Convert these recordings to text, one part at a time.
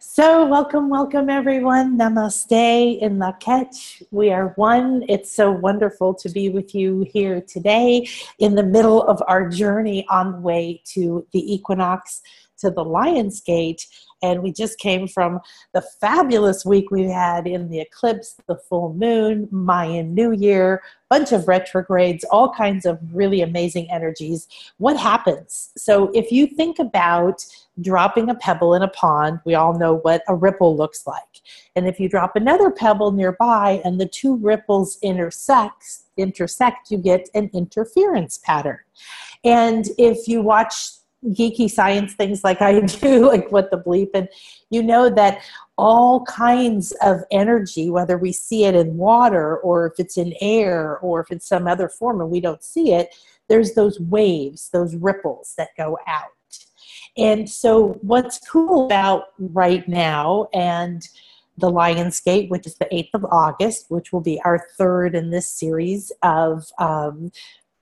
So welcome everyone. Namaste in Lak'ech. We are one. It's so wonderful to be with you here today in the middle of our journey on the way to the equinox, to the Lion's Gate. And we just came from the fabulous week we had in the eclipse, the full moon, Mayan New Year, bunch of retrogrades, all kinds of really amazing energies. What happens? So if you think about dropping a pebble in a pond, we all know what a ripple looks like. And if you drop another pebble nearby and the two ripples intersect, you get an interference pattern. And if you watch geeky science things like I do, like what the bleep, and you know that all kinds of energy, whether we see it in water or if it's in air or if it's some other form and we don't see it, there's those waves, those ripples that go out. And so what's cool about right now and the Lion's Gate, which is the 8th of August, which will be our third in this series of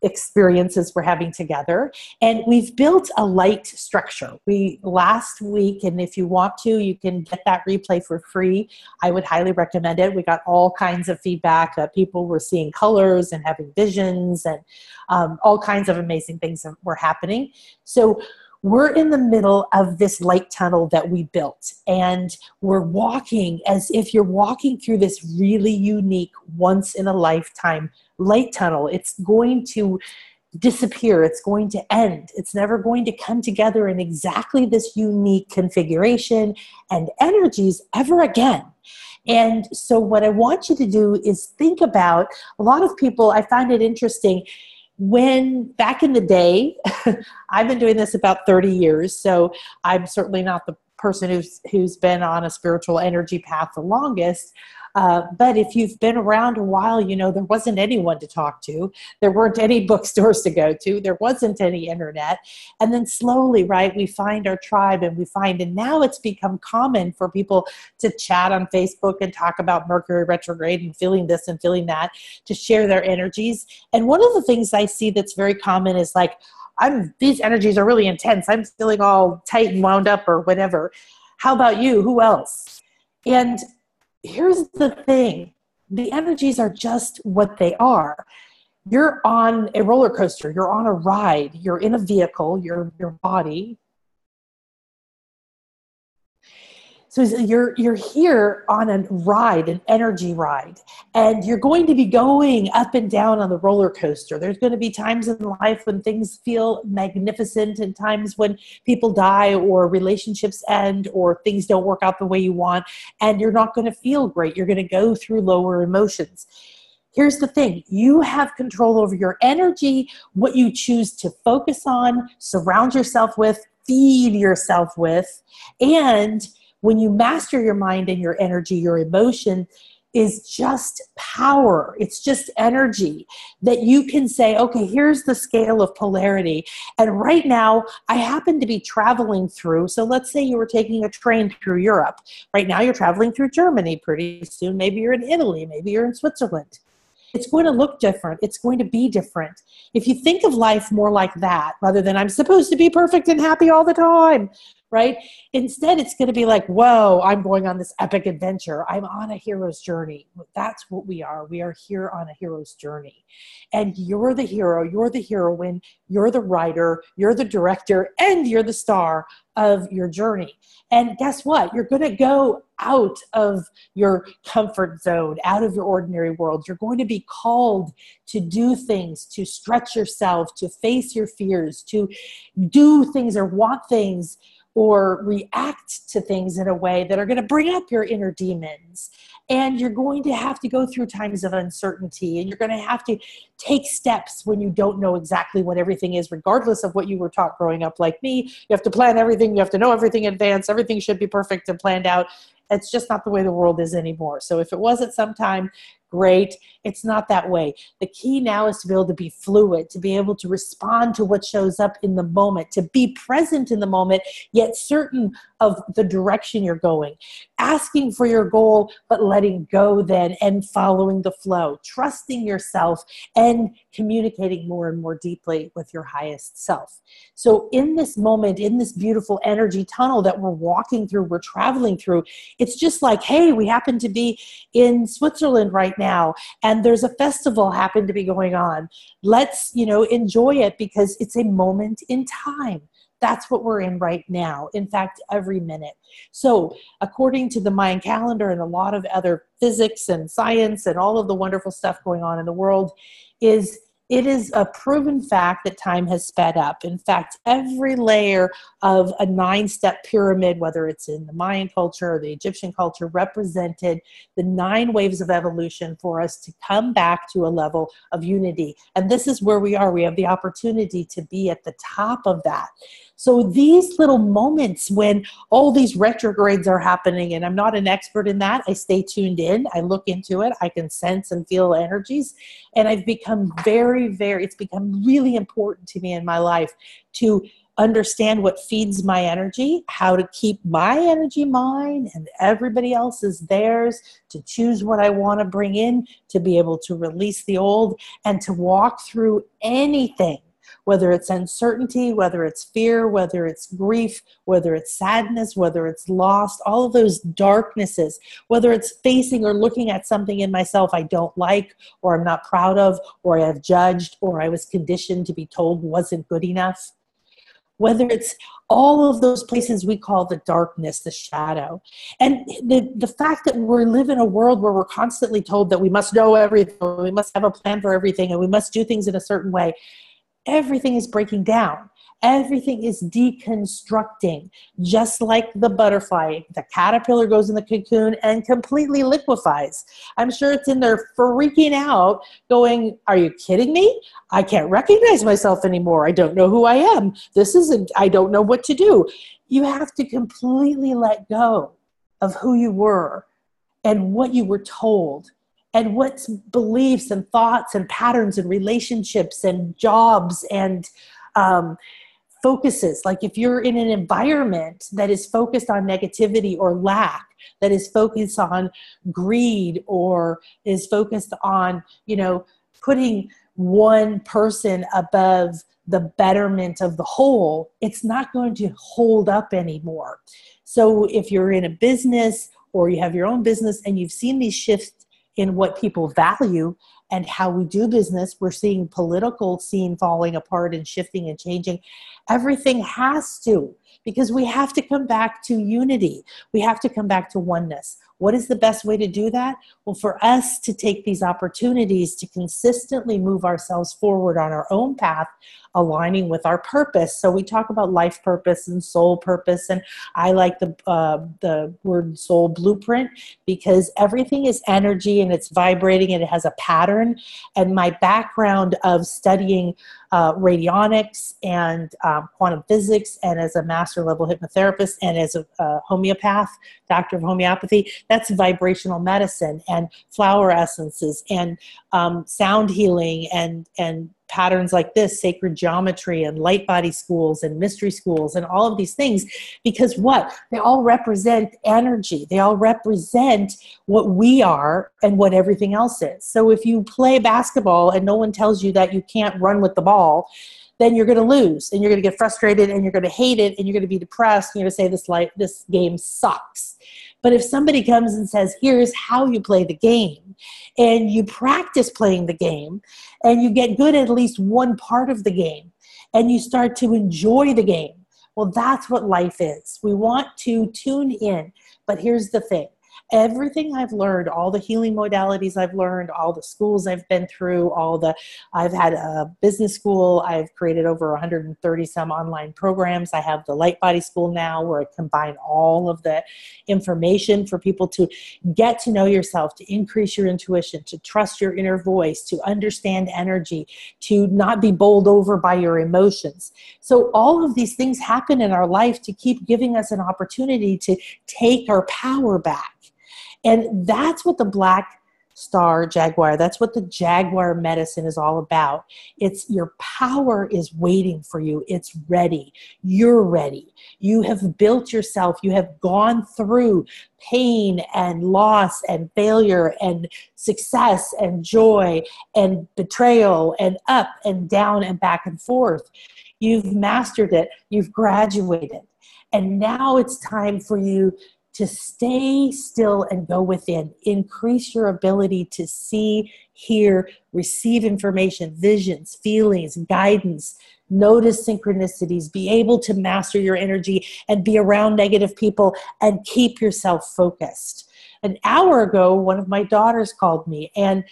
experiences we're having together. And we've built a light structure. Last week, and if you want to, you can get that replay for free. I would highly recommend it. We got all kinds of feedback that people were seeing colors and having visions and all kinds of amazing things that were happening. So we're in the middle of this light tunnel that we built, and we're walking as if you're walking through this really unique, once-in-a-lifetime light tunnel. It's going to disappear. It's going to end. It's never going to come together in exactly this unique configuration and energies ever again. And so what I want you to do is think about, a lot of people, I find it interesting, when back in the day, I've been doing this about 30 years, so I'm certainly not the person who's been on a spiritual energy path the longest. But if you've been around a while, you know there wasn't anyone to talk to. There weren't any bookstores to go to. There wasn't any internet. And then slowly, right, we find our tribe and now it's become common for people to chat on Facebook and talk about Mercury retrograde and feeling this and feeling that, to share their energies. And one of the things I see that's very common is like, these energies are really intense. I'm feeling all tight and wound up or whatever. How about you? Who else? And here's the thing. The energies are just what they are. You're on a roller coaster. You're on a ride. You're in a vehicle, your body. So you're here on a ride, an energy ride, and you're going to be going up and down on the roller coaster. There's going to be times in life when things feel magnificent and times when people die or relationships end or things don't work out the way you want, and you're not going to feel great. You're going to go through lower emotions. Here's the thing. You have control over your energy, what you choose to focus on, surround yourself with, feed yourself with, and when you master your mind and your energy, your emotion is just power. It's just energy that you can say, okay, here's the scale of polarity. And right now, I happen to be traveling through, so let's say you were taking a train through Europe. Right now, you're traveling through Germany. Pretty soon, maybe you're in Italy. Maybe you're in Switzerland. It's going to look different. It's going to be different. If you think of life more like that, rather than I'm supposed to be perfect and happy all the time, right? Instead, it's going to be like, whoa, I'm going on this epic adventure. I'm on a hero's journey. That's what we are. We are here on a hero's journey. And you're the hero, you're the heroine, you're the writer, you're the director, and you're the star of your journey. And guess what? You're going to go out of your comfort zone, out of your ordinary world. You're going to be called to do things, to stretch yourself, to face your fears, to do things or want things or react to things in a way that are going to bring up your inner demons. And you're going to have to go through times of uncertainty, and you're going to have to take steps when you don't know exactly what everything is, regardless of what you were taught growing up like me. You have to plan everything. You have to know everything in advance. Everything should be perfect and planned out. It's just not the way the world is anymore. So if it was at some time, Great. It's not that way. The key now is to be able to be fluid, to be able to respond to what shows up in the moment, to be present in the moment, yet certain of the direction you're going. Asking for your goal, but letting go then and following the flow. Trusting yourself and communicating more and more deeply with your highest self. So in this moment, in this beautiful energy tunnel that we're walking through, we're traveling through, it's just like, hey, we happen to be in Switzerland right now, and there's a festival happen to be going on. Let's, enjoy it because it's a moment in time. That's what we're in right now. In fact, every minute. So according to the Mayan calendar and a lot of other physics and science and all of the wonderful stuff going on in the world, it is a proven fact that time has sped up. In fact, every layer of a 9-step pyramid, whether it's in the Mayan culture or the Egyptian culture, represented the 9 waves of evolution for us to come back to a level of unity. And this is where we are. We have the opportunity to be at the top of that. So these little moments when all these retrogrades are happening, and I'm not an expert in that, I stay tuned in, I look into it, I can sense and feel energies, and I've become it's become really important to me in my life to understand what feeds my energy, how to keep my energy mine and everybody else's theirs, to choose what I want to bring in, to be able to release the old, and to walk through anything. Whether it's uncertainty, whether it's fear, whether it's grief, whether it's sadness, whether it's loss, all of those darknesses, whether it's facing or looking at something in myself I don't like, or I'm not proud of, or I have judged, or I was conditioned to be told wasn't good enough. Whether it's all of those places we call the darkness, the shadow. And the fact that we live in a world where we're constantly told that we must know everything, we must have a plan for everything, and we must do things in a certain way. Everything is breaking down. Everything is deconstructing, just like the butterfly. The caterpillar goes in the cocoon and completely liquefies. I'm sure it's in there freaking out, going, are you kidding me? I can't recognize myself anymore. I don't know who I am. I don't know what to do. You have to completely let go of who you were and what you were told, and what beliefs and thoughts and patterns and relationships and jobs and focuses. Like if you're in an environment that is focused on negativity or lack, that is focused on greed, or is focused on, putting one person above the betterment of the whole, it's not going to hold up anymore. So if you're in a business or you have your own business and you've seen these shifts in what people value and how we do business, we're seeing political scene falling apart and shifting and changing. Everything has to, because we have to come back to unity. We have to come back to oneness. What is the best way to do that? Well, for us to take these opportunities to consistently move ourselves forward on our own path, aligning with our purpose. So we talk about life purpose and soul purpose, and I like the word soul blueprint, because everything is energy and it's vibrating and it has a pattern. And my background of studying radionics and quantum physics, and as a master level hypnotherapist and as a homeopath, doctor of homeopathy, that's vibrational medicine and flower essences and sound healing and patterns like this, sacred geometry and light body schools and mystery schools and all of these things, because what? They all represent energy. They all represent what we are and what everything else is. So if you play basketball and no one tells you that you can't run with the ball, then you're going to lose and you're going to get frustrated and you're going to hate it and you're going to be depressed and you're going to say this game sucks. But if somebody comes and says, here's how you play the game, and you practice playing the game, and you get good at least one part of the game, and you start to enjoy the game, well, that's what life is. We want to tune in. But here's the thing. Everything I've learned, all the healing modalities I've learned, all the schools I've been through, I've had a business school, I've created over 130 some online programs. I have the Light Body School now, where I combine all of the information for people to get to know yourself, to increase your intuition, to trust your inner voice, to understand energy, to not be bowled over by your emotions. So all of these things happen in our life to keep giving us an opportunity to take our power back. And that's what the black star Jaguar. That's what the Jaguar medicine is all about. It's your power is waiting for you. It's ready. You're ready. You have built yourself. You have gone through pain and loss and failure and success and joy and betrayal and up and down and back and forth. You've mastered it. You've graduated. And now it's time for you to stay still and go within. Increase your ability to see, hear, receive information, visions, feelings, guidance, notice synchronicities, be able to master your energy and be around negative people and keep yourself focused. An hour ago, one of my daughters called me, and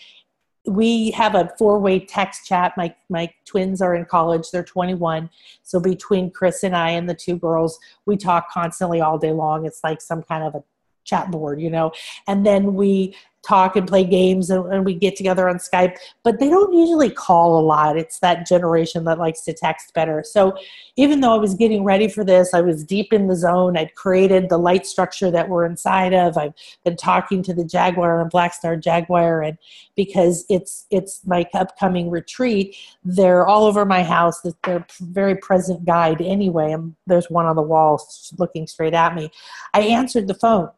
we have a 4-way text chat. My twins are in college. They're 21. So between Chris and I and the two girls, we talk constantly all day long. It's like some kind of a chat board, you know. And then we talk and play games and we get together on Skype. But they don't usually call a lot. It's that generation that likes to text better. So even though I was getting ready for this, I was deep in the zone. I'd created the light structure that we're inside of. I've been talking to the Jaguar and Black Star Jaguar, and because it's my upcoming retreat, they're all over my house. They're very present guide anyway. And there's one on the wall looking straight at me. I answered the phone.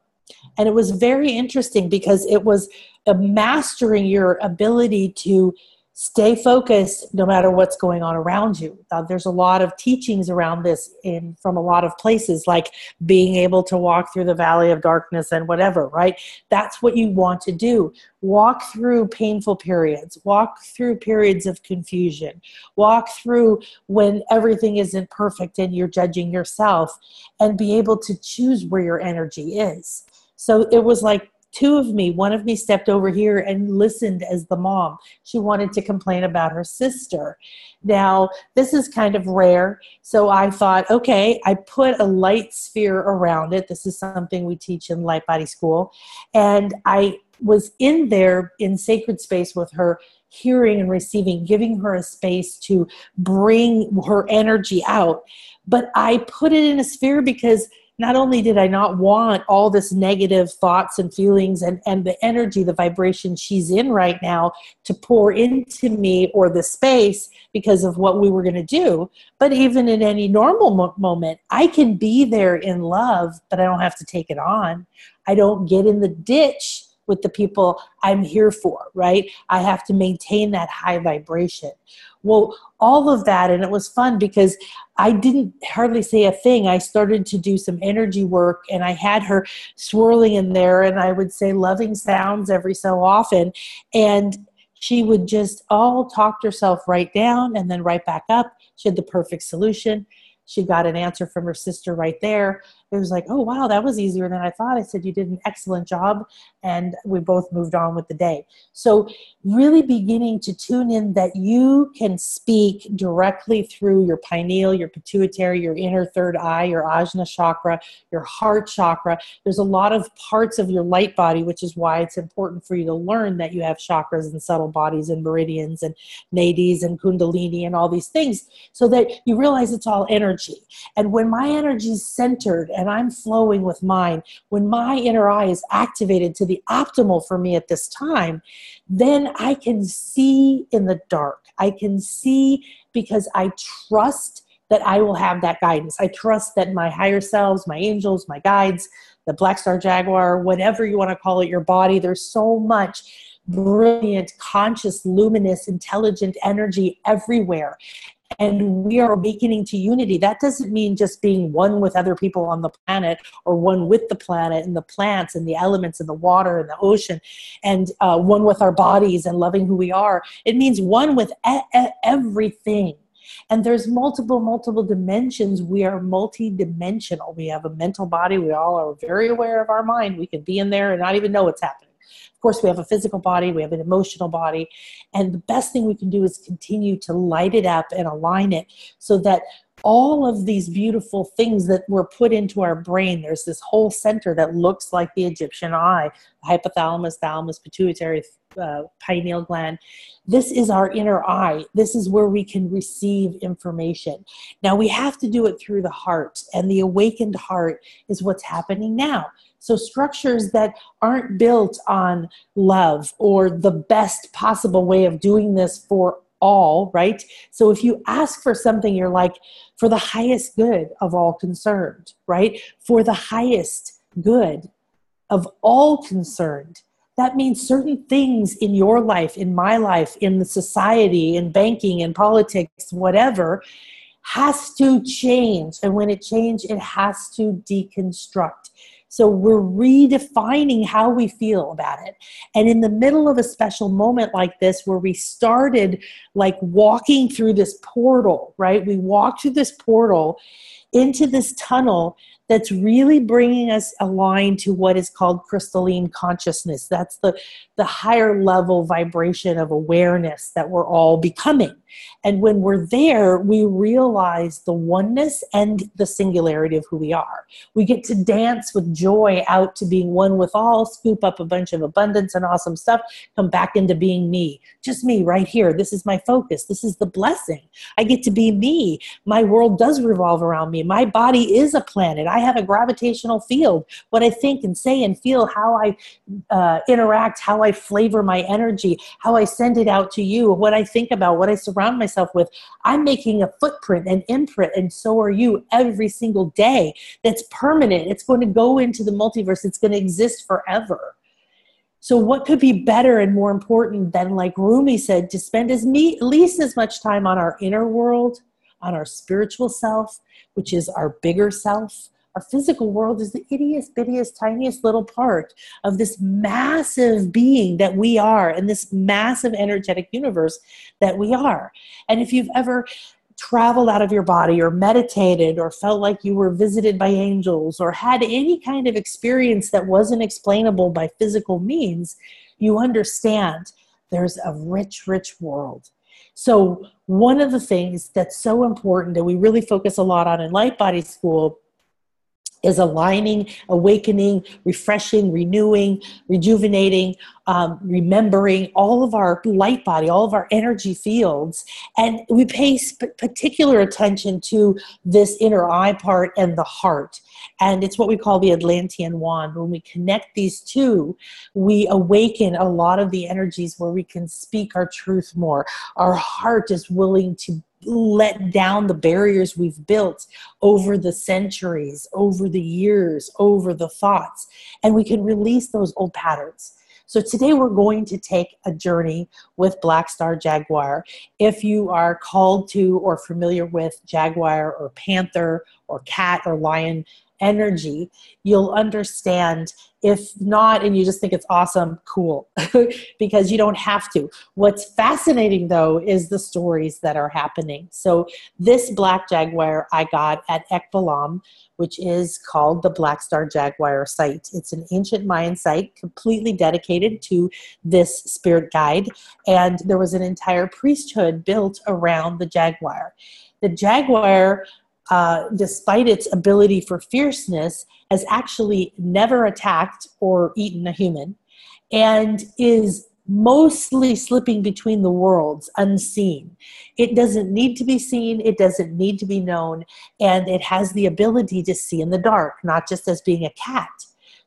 And it was very interesting because it was mastering your ability to stay focused no matter what's going on around you. There's a lot of teachings around this from a lot of places, like being able to walk through the valley of darkness and whatever, right? That's what you want to do. Walk through painful periods. Walk through periods of confusion. Walk through when everything isn't perfect and you're judging yourself, and be able to choose where your energy is. So it was like two of me. One of me stepped over here and listened as the mom. She wanted to complain about her sister. Now, this is kind of rare. So I thought, okay, I put a light sphere around it. This is something we teach in Light Body School. And I was in there in sacred space with her, hearing and receiving, giving her a space to bring her energy out. But I put it in a sphere because not only did I not want all this negative thoughts and feelings and the energy, the vibration she's in right now to pour into me or the space because of what we were going to do, but even in any normal moment, I can be there in love, but I don't have to take it on. I don't get in the ditch with the people I'm here for, right? I have to maintain that high vibration. Well, all of that, and it was fun because I didn't hardly say a thing. I started to do some energy work, and I had her swirling in there, and I would say loving sounds every so often, and she would just all talk herself right down and then right back up. She had the perfect solution. She got an answer from her sister right there. It was like, oh, wow, that was easier than I thought. I said, you did an excellent job. And we both moved on with the day. So really beginning to tune in that you can speak directly through your pineal, your pituitary, your inner third eye, your ajna chakra, your heart chakra. There's a lot of parts of your light body, which is why it's important for you to learn that you have chakras and subtle bodies and meridians and nadis and kundalini and all these things, so that you realize it's all energy. And when my energy is centered and I'm flowing with mine, when my inner eye is activated to the optimal for me at this time, then I can see in the dark. I can see because I trust that I will have that guidance. I trust that my higher selves, my angels, my guides, the Black Star Jaguar, whatever you want to call it, your body, there's so much brilliant, conscious, luminous, intelligent energy everywhere. And we are awakening to unity. That doesn't mean just being one with other people on the planet, or one with the planet and the plants and the elements and the water and the ocean, and one with our bodies and loving who we are. It means one with everything. And there's multiple dimensions. We are multidimensional. We have a mental body. We all are very aware of our mind. We can be in there and not even know what's happening. Of course, we have a physical body, we have an emotional body, and the best thing we can do is continue to light it up and align it so that all of these beautiful things that were put into our brain. There's this whole center that looks like the Egyptian eye, hypothalamus, thalamus, pituitary, pineal gland. This is our inner eye. This is where we can receive information. Now we have to do it through the heart, and the awakened heart is what's happening now. So structures that aren't built on love or the best possible way of doing this for all, right? So if you ask for something, you're like, for the highest good of all concerned, right? For the highest good of all concerned. That means certain things in your life, in my life, in the society, in banking, in politics, whatever, has to change. And when it changes, it has to deconstruct. So we're redefining how we feel about it. And in the middle of a special moment like this, where we started like walking through this portal, right? We walked through this portal into this tunnel that's really bringing us aligned to what is called crystalline consciousness. That's the higher level vibration of awareness that we're all becoming. And when we're there, we realize the oneness and the singularity of who we are. We get to dance with joy out to being one with all, scoop up a bunch of abundance and awesome stuff, come back into being me. Just me right here. This is my focus. This is the blessing. I get to be me. My world does revolve around me. My body is a planet. I have a gravitational field. What I think and say and feel, how I interact, how I flavor my energy, how I send it out to you, what I think about, what I surround myself with. I'm making a footprint, an imprint, and so are you every single day. That's permanent. It's going to go into the multiverse. It's going to exist forever. So what could be better and more important than, like Rumi said, to spend at least as much time on our inner world, on our spiritual self, which is our bigger self. Our physical world is the ittiest, bittiest, tiniest little part of this massive being that we are, and this massive energetic universe that we are. And if you've ever traveled out of your body or meditated or felt like you were visited by angels or had any kind of experience that wasn't explainable by physical means, you understand there's a rich, rich world. So one of the things that's so important that we really focus a lot on in Light Body School is aligning, awakening, refreshing, renewing, rejuvenating, remembering all of our light body, all of our energy fields. And we pay particular attention to this inner eye part and the heart. And it's what we call the Atlantean wand. When we connect these two, we awaken a lot of the energies where we can speak our truth more. Our heart is willing to let down the barriers we've built over the centuries, over the years, over the thoughts, and we can release those old patterns. So today we're going to take a journey with Black Star Jaguar. If you are called to or familiar with Jaguar or Panther or Cat or Lion energy, you'll understand. If not, and you just think it's awesome, cool, because you don't have to. What's fascinating, though, is the stories that are happening. So this Black Jaguar I got at Ekbalam, which is called the Black Star Jaguar site. It's an ancient Mayan site completely dedicated to this spirit guide, and there was an entire priesthood built around the Jaguar. The Jaguar, despite its ability for fierceness, has actually never attacked or eaten a human, and is mostly slipping between the worlds unseen. It doesn't need to be seen, it doesn't need to be known, and it has the ability to see in the dark, not just as being a cat.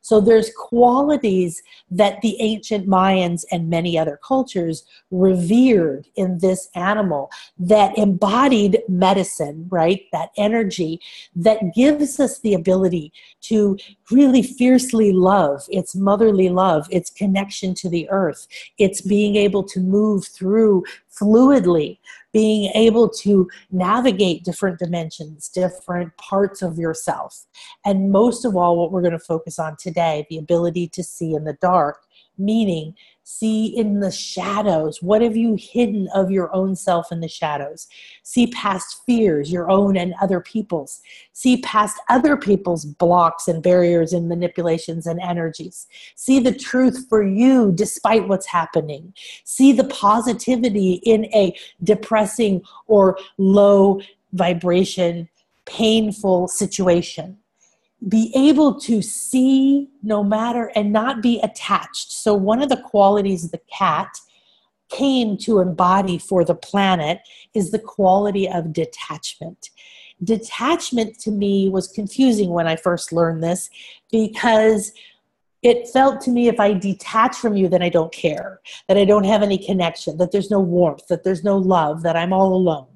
So there's qualities that the ancient Mayans and many other cultures revered in this animal that embodied medicine, right? That energy that gives us the ability to really fiercely love. It's motherly love, it's connection to the earth, it's being able to move through fluidly, being able to navigate different dimensions, different parts of yourself. And most of all, what we're going to focus on today, the ability to see in the dark, meaning see in the shadows. What have you hidden of your own self in the shadows? See past fears, your own and other people's. See past other people's blocks and barriers and manipulations and energies. See the truth for you despite what's happening. See the positivity in a depressing or low vibration, painful situation. Be able to see no matter and not be attached. So one of the qualities the cat came to embody for the planet is the quality of detachment. Detachment to me was confusing when I first learned this, because it felt to me if I detach from you, then I don't care, that I don't have any connection, that there's no warmth, that there's no love, that I'm all alone.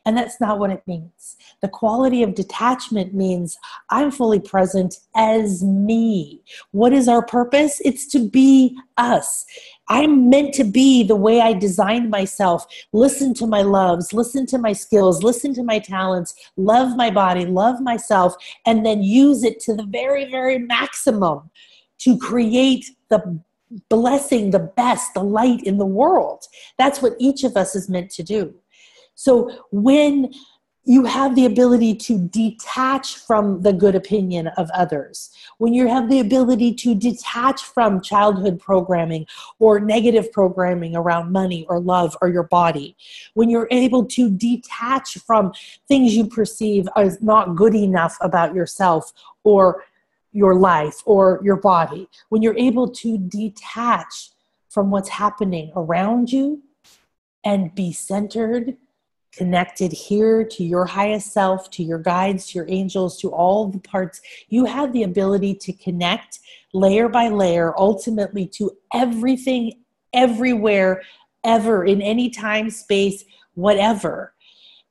And that's not what it means. The quality of detachment means I'm fully present as me. What is our purpose? It's to be us. I'm meant to be the way I designed myself. Listen to my loves, listen to my skills, listen to my talents, love my body, love myself, and then use it to the very, very maximum to create the blessing, the best, the light in the world. That's what each of us is meant to do. So when you have the ability to detach from the good opinion of others, when you have the ability to detach from childhood programming or negative programming around money or love or your body, when you're able to detach from things you perceive as not good enough about yourself or your life or your body, when you're able to detach from what's happening around you and be centered, connected here to your highest self, to your guides, to your angels, to all the parts, you have the ability to connect layer by layer, ultimately to everything, everywhere, ever, in any time, space, whatever,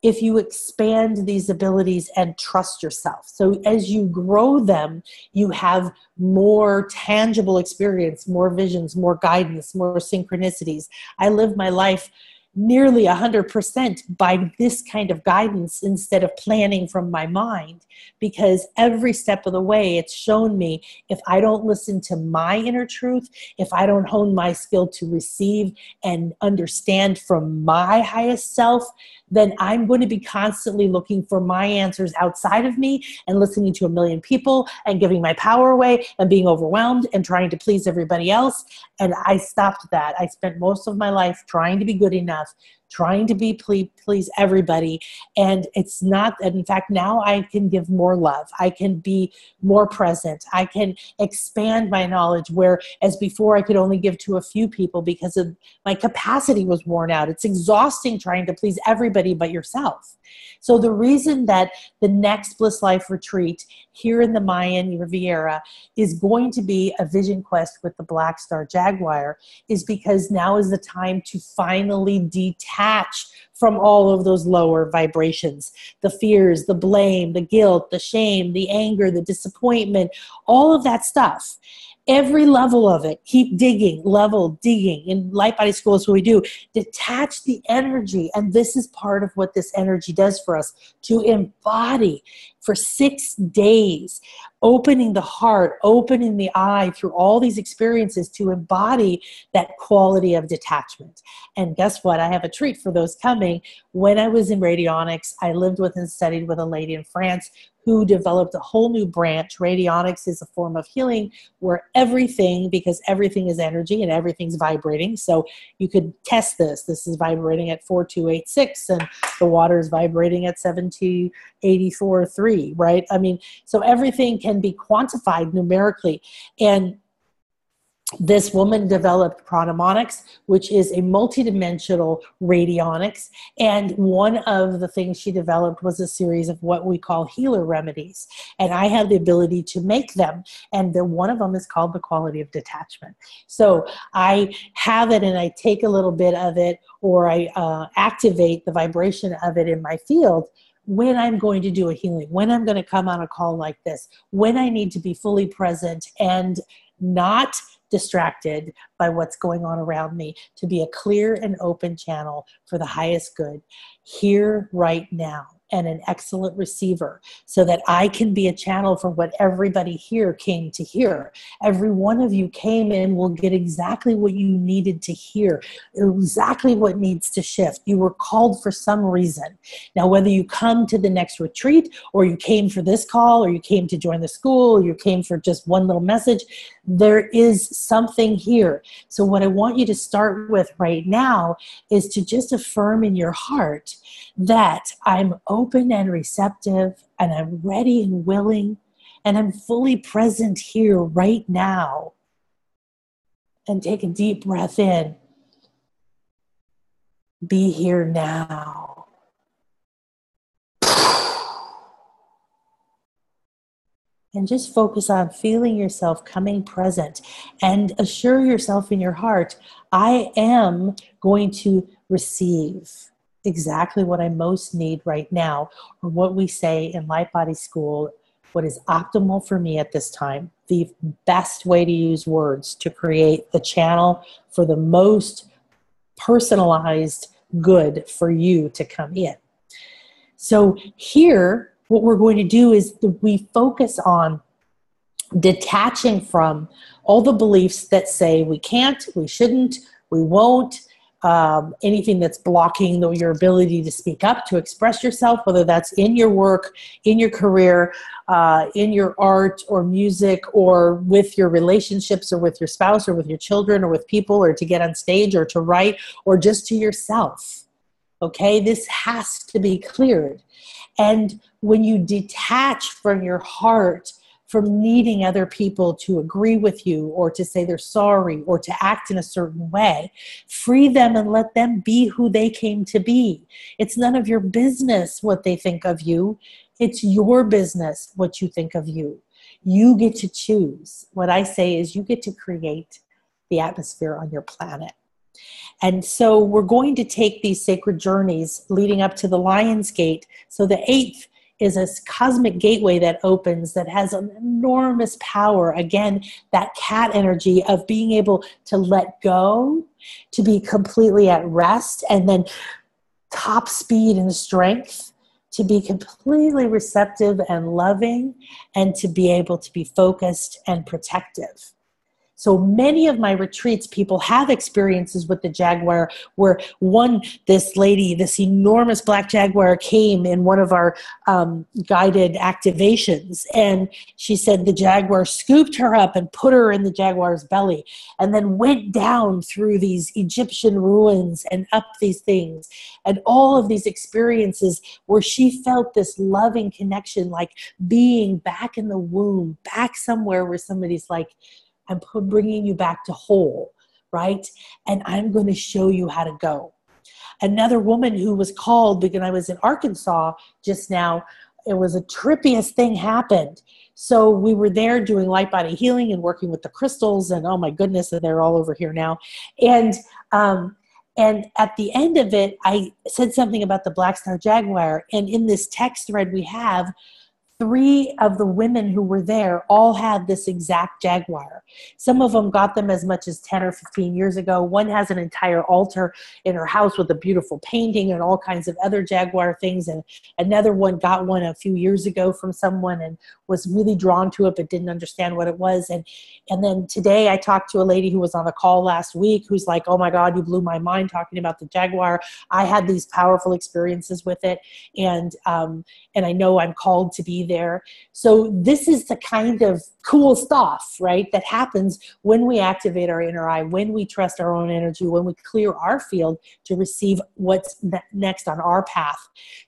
if you expand these abilities and trust yourself. So as you grow them, you have more tangible experience, more visions, more guidance, more synchronicities. I live my life nearly 100% by this kind of guidance instead of planning from my mind, because every step of the way it's shown me if I don't listen to my inner truth, if I don't hone my skill to receive and understand from my highest self, then I'm going to be constantly looking for my answers outside of me and listening to a million people and giving my power away and being overwhelmed and trying to please everybody else. And I stopped that. I spent most of my life trying to be good enough, trying to be please everybody. And it's not, and in fact, now I can give more love. I can be more present. I can expand my knowledge, whereas before I could only give to a few people because of my capacity was worn out. It's exhausting trying to please everybody but yourself. So the reason that the next Bliss Life retreat here in the Mayan Riviera is going to be a vision quest with the Black Star Jaguar is because now is the time to finally detach from all of those lower vibrations, the fears, the blame, the guilt, the shame, the anger, the disappointment, all of that stuff. Every level of it, keep digging, level, digging. In Light Body School is what we do. Detach the energy, and this is part of what this energy does for us, to embody for 6 days, opening the heart, opening the eye through all these experiences to embody that quality of detachment. And guess what? I have a treat for those coming. When I was in radionics, I lived with and studied with a lady in France who developed a whole new branch. Radionics is a form of healing where everything, because everything is energy and everything's vibrating. So you could test this. This is vibrating at 4286 and the water is vibrating at 72843, right? I mean, so everything can be quantified numerically. And this woman developed Pranamonics, which is a multidimensional radionics. And one of the things she developed was a series of what we call healer remedies. And I have the ability to make them. And one of them is called the quality of detachment. So I have it and I take a little bit of it, or I activate the vibration of it in my field when I'm going to do a healing, when I'm going to come on a call like this, when I need to be fully present and not distracted by what's going on around me, to be a clear and open channel for the highest good here right now, and an excellent receiver so that I can be a channel for what everybody here came to hear. Every one of you came in will get exactly what you needed to hear, exactly what needs to shift. You were called for some reason. Now, whether you come to the next retreat or you came for this call or you came to join the school or you came for just one little message, there is something here. So what I want you to start with right now is to just affirm in your heart that I'm open and receptive, and I'm ready and willing, and I'm fully present here right now. And take a deep breath in. Be here now. And just focus on feeling yourself coming present, and assure yourself in your heart, I am going to receive exactly what I most need right now, or what we say in Light Body School, what is optimal for me at this time. The best way to use words to create the channel for the most personalized good for you to come in. So here, what we're going to do is we focus on detaching from all the beliefs that say we can't, we shouldn't, we won't, anything that's blocking your ability to speak up, to express yourself, whether that's in your work, in your career, in your art or music, or with your relationships, or with your spouse, or with your children, or with people, or to get on stage, or to write, or just to yourself. Okay, this has to be cleared. And when you detach from your heart, from needing other people to agree with you, or to say they're sorry, or to act in a certain way, free them and let them be who they came to be. It's none of your business what they think of you. It's your business what you think of you. You get to choose. What I say is you get to create the atmosphere on your planet. And so we're going to take these sacred journeys leading up to the Lion's Gate. So the 8th is a cosmic gateway that opens, that has an enormous power. Again, that cat energy of being able to let go, to be completely at rest, and then top speed and strength, to be completely receptive and loving, and to be able to be focused and protective. So many of my retreats, people have experiences with the Jaguar, where this lady, this enormous black Jaguar, came in one of our guided activations. And she said the Jaguar scooped her up and put her in the Jaguar's belly, and then went down through these Egyptian ruins and up these things. And all of these experiences where she felt this loving connection, like being back in the womb, back somewhere where somebody's like, I'm bringing you back to whole, right? And I'm going to show you how to go. Another woman who was called, because I was in Arkansas just now, it was a trippiest thing happened. So we were there doing light body healing and working with the crystals, and oh my goodness, and they're all over here now. And at the end of it, I said something about the Black Star Jaguar. And in this text thread we have, 3 of the women who were there all had this exact Jaguar. Some of them got them as much as 10 or 15 years ago. One has an entire altar in her house with a beautiful painting and all kinds of other Jaguar things. And another one got one a few years ago from someone and was really drawn to it but didn't understand what it was. And then today I talked to a lady who was on a call last week who's like, oh my God, you blew my mind talking about the Jaguar. I had these powerful experiences with it. And I know I'm called to be there. So this is the kind of cool stuff, right, that happens when we activate our inner eye, when we trust our own energy, when we clear our field to receive what's next on our path.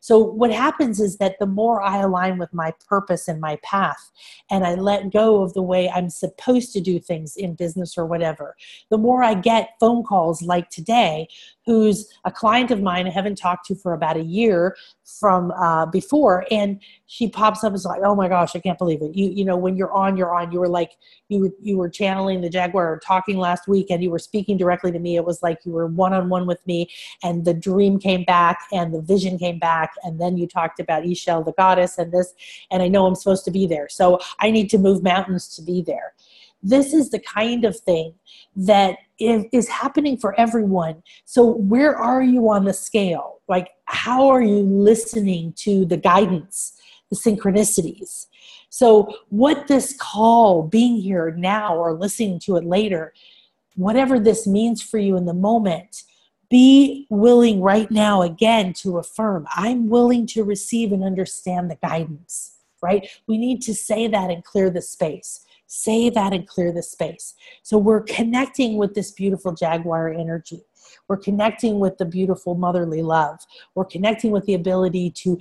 So what happens is that the more I align with my purpose and my path, and I let go of the way I'm supposed to do things in business or whatever, the more I get phone calls like today, who's a client of mine I haven't talked to for about a year from before, and she pops up and is like, oh my gosh, I can't believe it. You know, when you're on. You were like, you were channeling the Jaguar, or talking last week, and you were speaking directly to me. It was like you were one-on-one with me, and the dream came back and the vision came back, and then you talked about Ishel, the goddess, and this, and I know I'm supposed to be there. So I need to move mountains to be there. This is the kind of thing that is happening for everyone. So where are you on the scale? Like, how are you listening to the guidance, the synchronicities? So what this call, being here now or listening to it later, whatever this means for you in the moment, be willing right now again to affirm, I'm willing to receive and understand the guidance, right? We need to say that and clear the space. Say that and clear the space. So we're connecting with this beautiful Jaguar energy. We're connecting with the beautiful motherly love. We're connecting with the ability to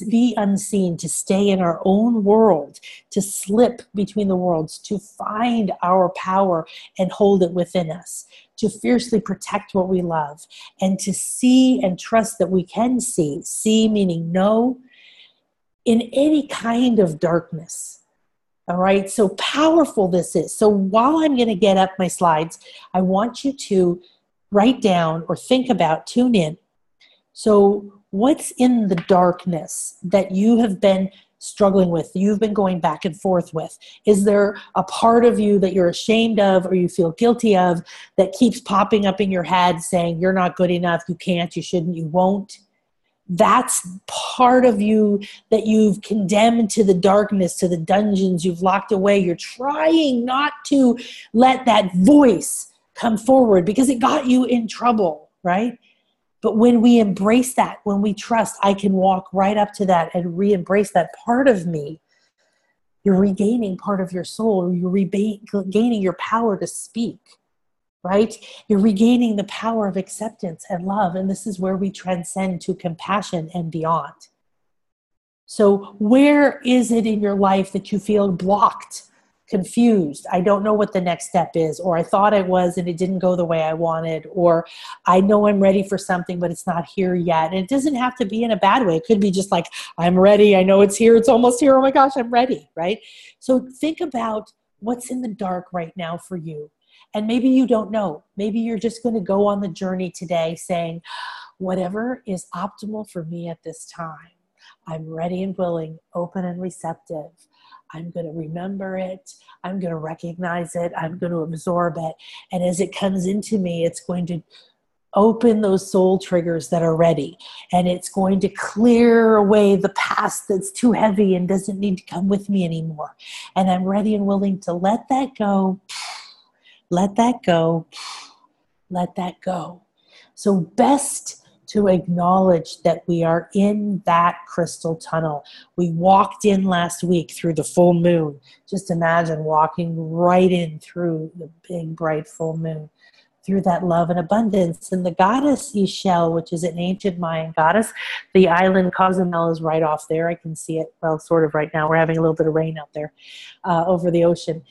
be unseen, to stay in our own world, to slip between the worlds, to find our power and hold it within us, to fiercely protect what we love, and to see and trust that we can see. See meaning know in any kind of darkness. All right, so powerful this is. So while I'm going to get up my slides, I want you to write down or think about, tune in. So what's in the darkness that you have been struggling with, you've been going back and forth with? Is there a part of you that you're ashamed of or you feel guilty of that keeps popping up in your head saying you're not good enough, you can't, you shouldn't, you won't? That's part of you that you've condemned to the darkness, to the dungeons you've locked away. You're trying not to let that voice come forward because it got you in trouble, right? But when we embrace that, when we trust, I can walk right up to that and re-embrace that part of me, you're regaining part of your soul. You're regaining your power to speak, right? You're regaining the power of acceptance and love. And this is where we transcend to compassion and beyond. So where is it in your life that you feel blocked, confused? I don't know what the next step is, or I thought I was and it didn't go the way I wanted, or I know I'm ready for something, but it's not here yet. And it doesn't have to be in a bad way. It could be just like, I'm ready. I know it's here. It's almost here. Oh my gosh, I'm ready, right? So think about what's in the dark right now for you. And maybe you don't know. Maybe you're just going to go on the journey today saying, whatever is optimal for me at this time, I'm ready and willing, open and receptive. I'm going to remember it. I'm going to recognize it. I'm going to absorb it. And as it comes into me, it's going to open those soul triggers that are ready. And it's going to clear away the past that's too heavy and doesn't need to come with me anymore. And I'm ready and willing to let that go. Let that go. Let that go. So best to acknowledge that we are in that crystal tunnel. We walked in last week through the full moon. Just imagine walking right in through the big, bright full moon, through that love and abundance. And the goddess Ishel, which is an ancient Mayan goddess, the island Cozumel is right off there. I can see it, well, sort of right now. We're having a little bit of rain out there over the ocean.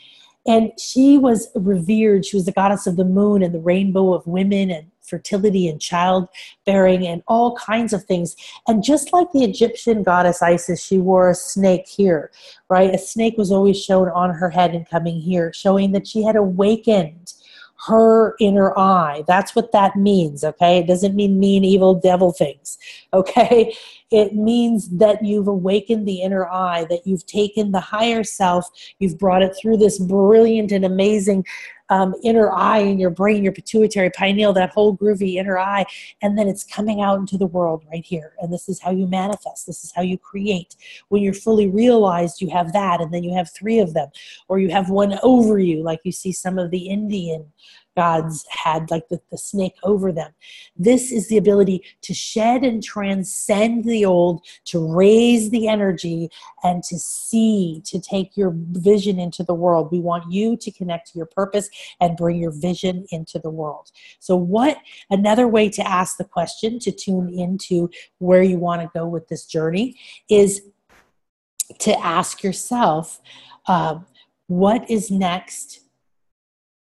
And she was revered. She was the goddess of the moon and the rainbow of women and fertility and childbearing and all kinds of things. And just like the Egyptian goddess Isis, she wore a snake here, right? A snake was always shown on her head and coming here, showing that she had awakened her inner eye. That's what that means, okay? It doesn't mean mean, evil, devil things, okay? It means that you've awakened the inner eye, that you've taken the higher self, you've brought it through this brilliant and amazing inner eye in your brain, your pituitary pineal, that whole groovy inner eye, and then it's coming out into the world right here. And this is how you manifest. This is how you create. When you're fully realized, you have that, and then you have 3 of them, or you have one over you, like you see some of the Indian gods had, like the snake over them. This is the ability to shed and transcend the old, to raise the energy, and to see, to take your vision into the world. We want you to connect to your purpose and bring your vision into the world. So what, another way to ask the question, to tune into where you want to go with this journey, is to ask yourself, what is next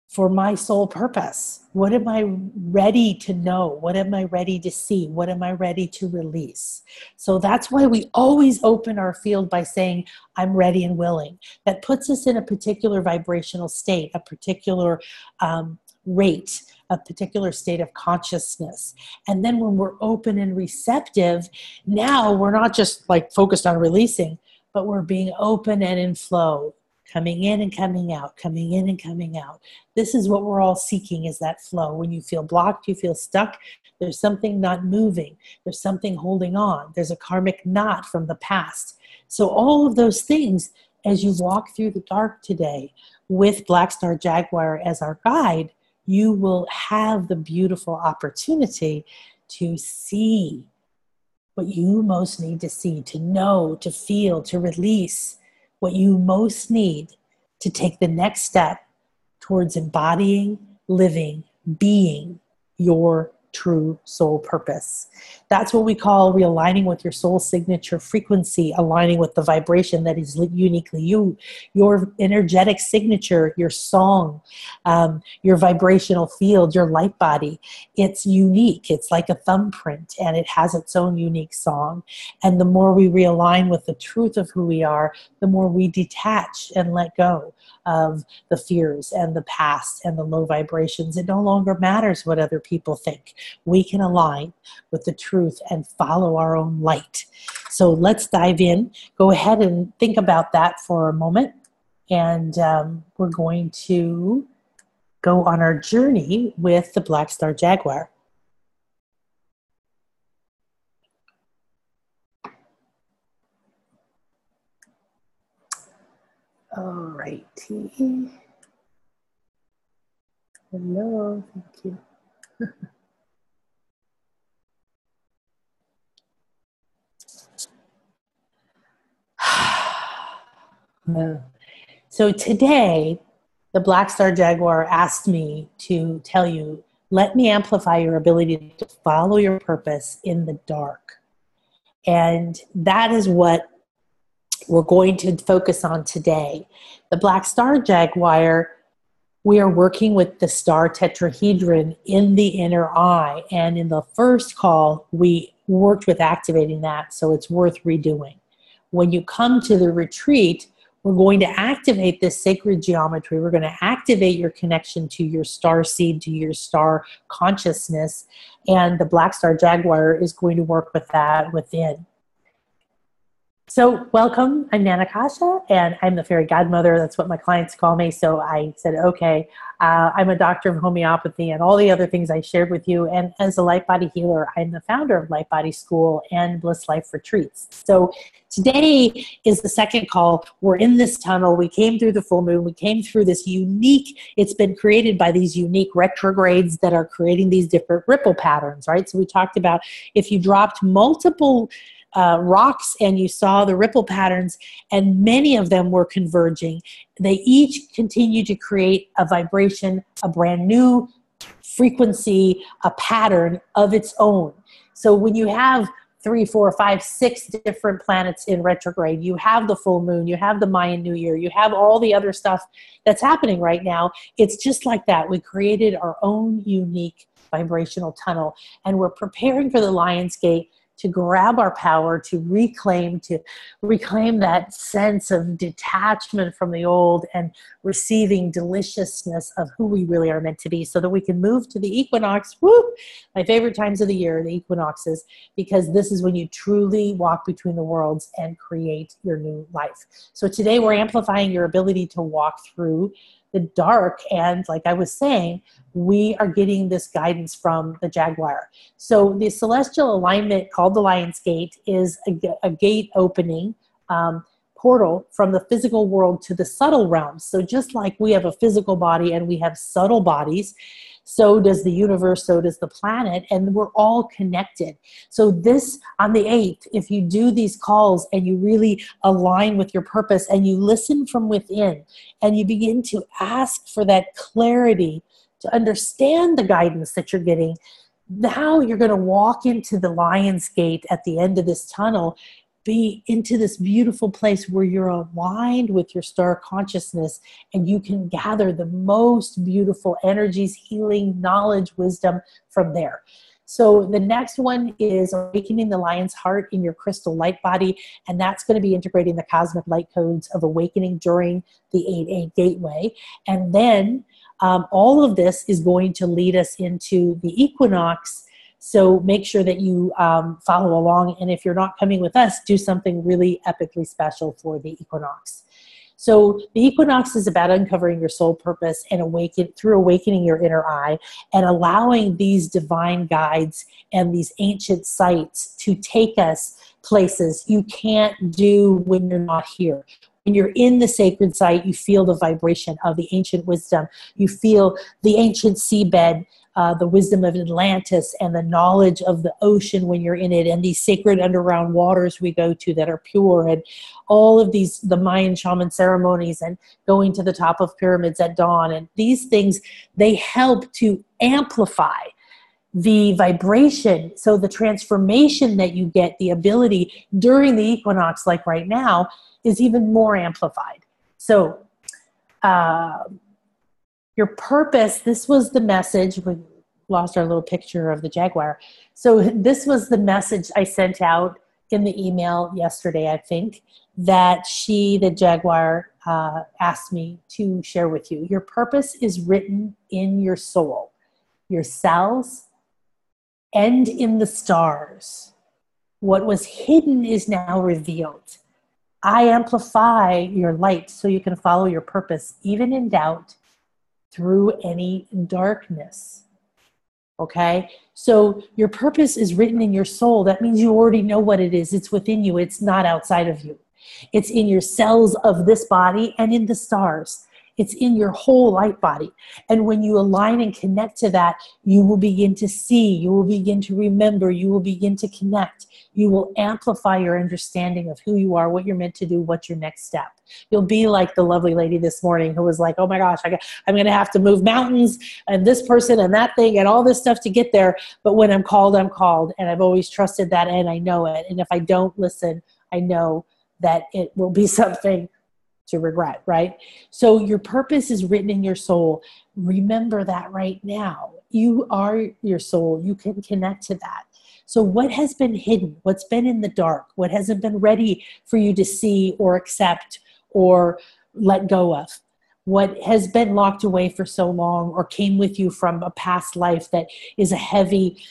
for my soul purpose? What am I ready to know? What am I ready to see? What am I ready to release? So that's why we always open our field by saying, I'm ready and willing. That puts us in a particular vibrational state, a particular rate, a particular state of consciousness. And then when we're open and receptive, now we're not just like focused on releasing, but we're being open and in flow. Coming in and coming out, coming in and coming out. This is what we're all seeking, is that flow. When you feel blocked, you feel stuck, there's something not moving. There's something holding on. There's a karmic knot from the past. So all of those things, as you walk through the dark today with Black Star Jaguar as our guide, you will have the beautiful opportunity to see what you most need to see, to know, to feel, to release what you most need to take the next step towards embodying, living, being your true soul purpose. That's what we call realigning with your soul signature frequency, aligning with the vibration that is uniquely you, your energetic signature, your song, your vibrational field, your light body. It's unique. It's like a thumbprint, and it has its own unique song. And the more we realign with the truth of who we are, the more we detach and let go of the fears and the past and the low vibrations. It no longer matters what other people think. We can align with the truth and follow our own light. So let's dive in. Go ahead and think about that for a moment. And we're going to go on our journey with the Black Star Jaguar. All righty. Hello, thank you. So today, the Black Star Jaguar asked me to tell you, let me amplify your ability to follow your purpose in the dark. And that is what we're going to focus on today. The Black Star Jaguar, we are working with the star tetrahedron in the inner eye. And in the first call, we worked with activating that, so it's worth redoing. When you come to the retreat, we're going to activate this sacred geometry. We're going to activate your connection to your star seed, to your star consciousness. And the Black Star Jaguar is going to work with that within. So welcome, I'm Nana Kasha, and I'm the fairy godmother. That's what my clients call me. So I said, okay, I'm a doctor of homeopathy and all the other things I shared with you. And as a light body healer, I'm the founder of Light Body School and Bliss Life Retreats. So today is the second call. We're in this tunnel. We came through the full moon. We came through this unique, it's been created by these unique retrogrades that are creating these different ripple patterns, right? So we talked about if you dropped multiple rocks and you saw the ripple patterns, and many of them were converging. They each continue to create a vibration, a brand new frequency, a pattern of its own. So when you have 3, 4, 5, 6 different planets in retrograde, you have the full moon, you have the Mayan New Year, you have all the other stuff that's happening right now. It's just like that. We created our own unique vibrational tunnel, and we're preparing for the Lion's Gate to grab our power, to reclaim that sense of detachment from the old and receiving deliciousness of who we really are meant to be, so that we can move to the equinox. Woo! My favorite times of the year, the equinoxes, because this is when you truly walk between the worlds and create your new life. So today we're amplifying your ability to walk through the dark, and like I was saying, we are getting this guidance from the Jaguar. So the celestial alignment called the Lion's Gate is a gate opening portal from the physical world to the subtle realms. So just like we have a physical body and we have subtle bodies, so does the universe, so does the planet, and we're all connected. So this, on the 8th, if you do these calls and you really align with your purpose and you listen from within and you begin to ask for that clarity to understand the guidance that you're getting, now you're going to walk into the Lion's Gate at the end of this tunnel, be into this beautiful place where you're aligned with your star consciousness, and you can gather the most beautiful energies, healing, knowledge, wisdom from there. So the next one is awakening the lion's heart in your crystal light body, and that's going to be integrating the cosmic light codes of awakening during the 8-8 gateway. And then all of this is going to lead us into the equinox. So make sure that you follow along. And if you're not coming with us, do something really epically special for the equinox. So the equinox is about uncovering your soul purpose and through awakening your inner eye and allowing these divine guides and these ancient sites to take us places you can't do when you're not here. When you're in the sacred site, you feel the vibration of the ancient wisdom. You feel the ancient seabed, the wisdom of Atlantis, and the knowledge of the ocean when you're in it, and these sacred underground waters we go to that are pure, and all of these, the Mayan shaman ceremonies, and going to the top of pyramids at dawn. And these things, they help to amplify the vibration. So the transformation that you get, the ability during the equinox, like right now, is even more amplified. So your purpose, this was the message. We lost our little picture of the Jaguar. So this was the message I sent out in the email yesterday, I think, that the Jaguar, asked me to share with you. Your purpose is written in your soul, your cells, and in the stars. What was hidden is now revealed. I amplify your light so you can follow your purpose, even in doubt, through any darkness. Okay? So your purpose is written in your soul. That means you already know what it is. It's within you. It's not outside of you. It's in your cells of this body and in the stars. It's in your whole light body. And when you align and connect to that, you will begin to see, you will begin to remember, you will begin to connect. You will amplify your understanding of who you are, what you're meant to do, what's your next step. You'll be like the lovely lady this morning who was like, oh my gosh, I'm going to have to move mountains and this person and that thing and all this stuff to get there. But when I'm called, I'm called. And I've always trusted that, and I know it. And if I don't listen, I know that it will be something to regret, right? So your purpose is written in your soul. Remember that right now. You are your soul. You can connect to that. So what has been hidden? What's been in the dark? What hasn't been ready for you to see or accept or let go of? What has been locked away for so long or came with you from a past life that is a heavy,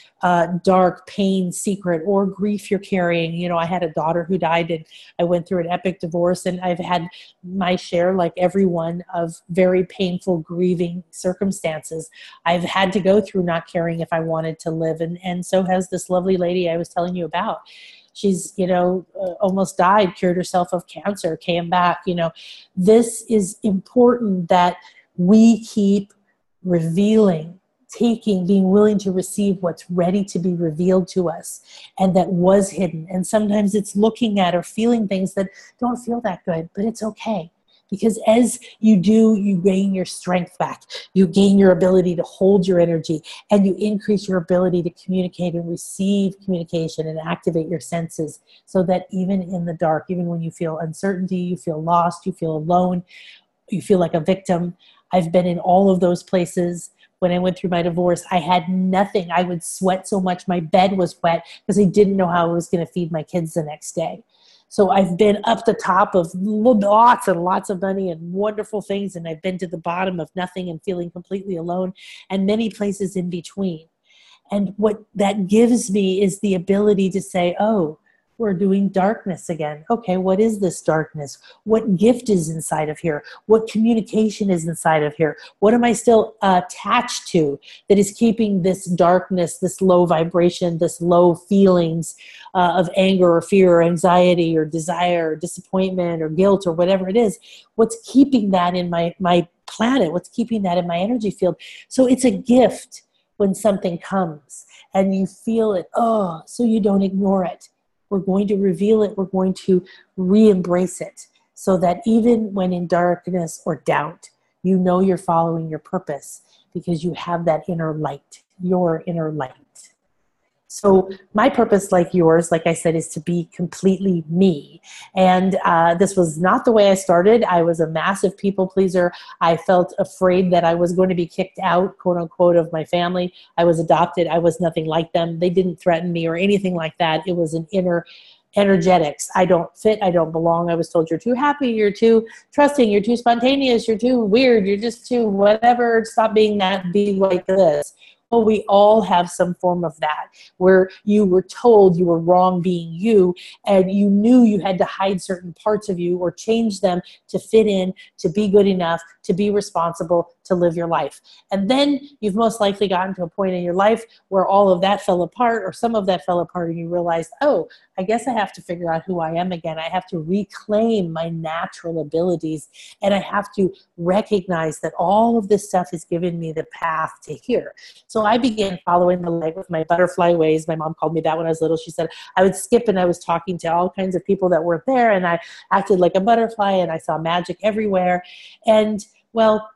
dark pain secret or grief you're carrying? You know, I had a daughter who died, and I went through an epic divorce, and I've had my share, like everyone, of very painful grieving circumstances. I've had to go through not caring if I wanted to live, and so has this lovely lady I was telling you about. She's, almost died, cured herself of cancer, came back. This is important that we keep revealing, being willing to receive what's ready to be revealed to us and that was hidden. And sometimes it's looking at or feeling things that don't feel that good, but it's okay. Because as you do, you gain your strength back. You gain your ability to hold your energy, and you increase your ability to communicate and receive communication and activate your senses, so that even in the dark, even when you feel uncertainty, you feel lost, you feel alone, you feel like a victim. I've been in all of those places. When I went through my divorce, I had nothing. I would sweat so much. My bed was wet because I didn't know how I was going to feed my kids the next day. So I've been up the top of lots and lots of money and wonderful things, and I've been to the bottom of nothing and feeling completely alone, and many places in between. And what that gives me is the ability to say, oh, we're doing darkness again. Okay, what is this darkness? What gift is inside of here? What communication is inside of here? What am I still attached to that is keeping this darkness, this low vibration, this low feelings of anger or fear or anxiety or desire or disappointment or guilt or whatever it is? What's keeping that in my planet? What's keeping that in my energy field? So it's a gift when something comes and you feel it, so you don't ignore it. We're going to reveal it. We're going to re-embrace it, so that even when in darkness or doubt, you know you're following your purpose because you have that inner light, your inner light. So my purpose, like yours, like I said, is to be completely me. And this was not the way I started. I was a massive people pleaser. I felt afraid that I was going to be kicked out, quote unquote, of my family. I was adopted. I was nothing like them. They didn't threaten me or anything like that. It was an inner energetics. I don't fit. I don't belong. I was told, you're too happy. You're too trusting. You're too spontaneous. You're too weird. You're just too whatever. Stop being that. Be like this. Well, we all have some form of that, where you were told you were wrong being you, and you knew you had to hide certain parts of you or change them to fit in, to be good enough, to be responsible, to live your life. And then you've most likely gotten to a point in your life where all of that fell apart, or some of that fell apart, and you realized, oh, I guess I have to figure out who I am again. I have to reclaim my natural abilities, and I have to recognize that all of this stuff has given me the path to here. So I began following the light with my butterfly ways. My mom called me that when I was little. She said I would skip and I was talking to all kinds of people that weren't there, and I acted like a butterfly, and I saw magic everywhere. And well,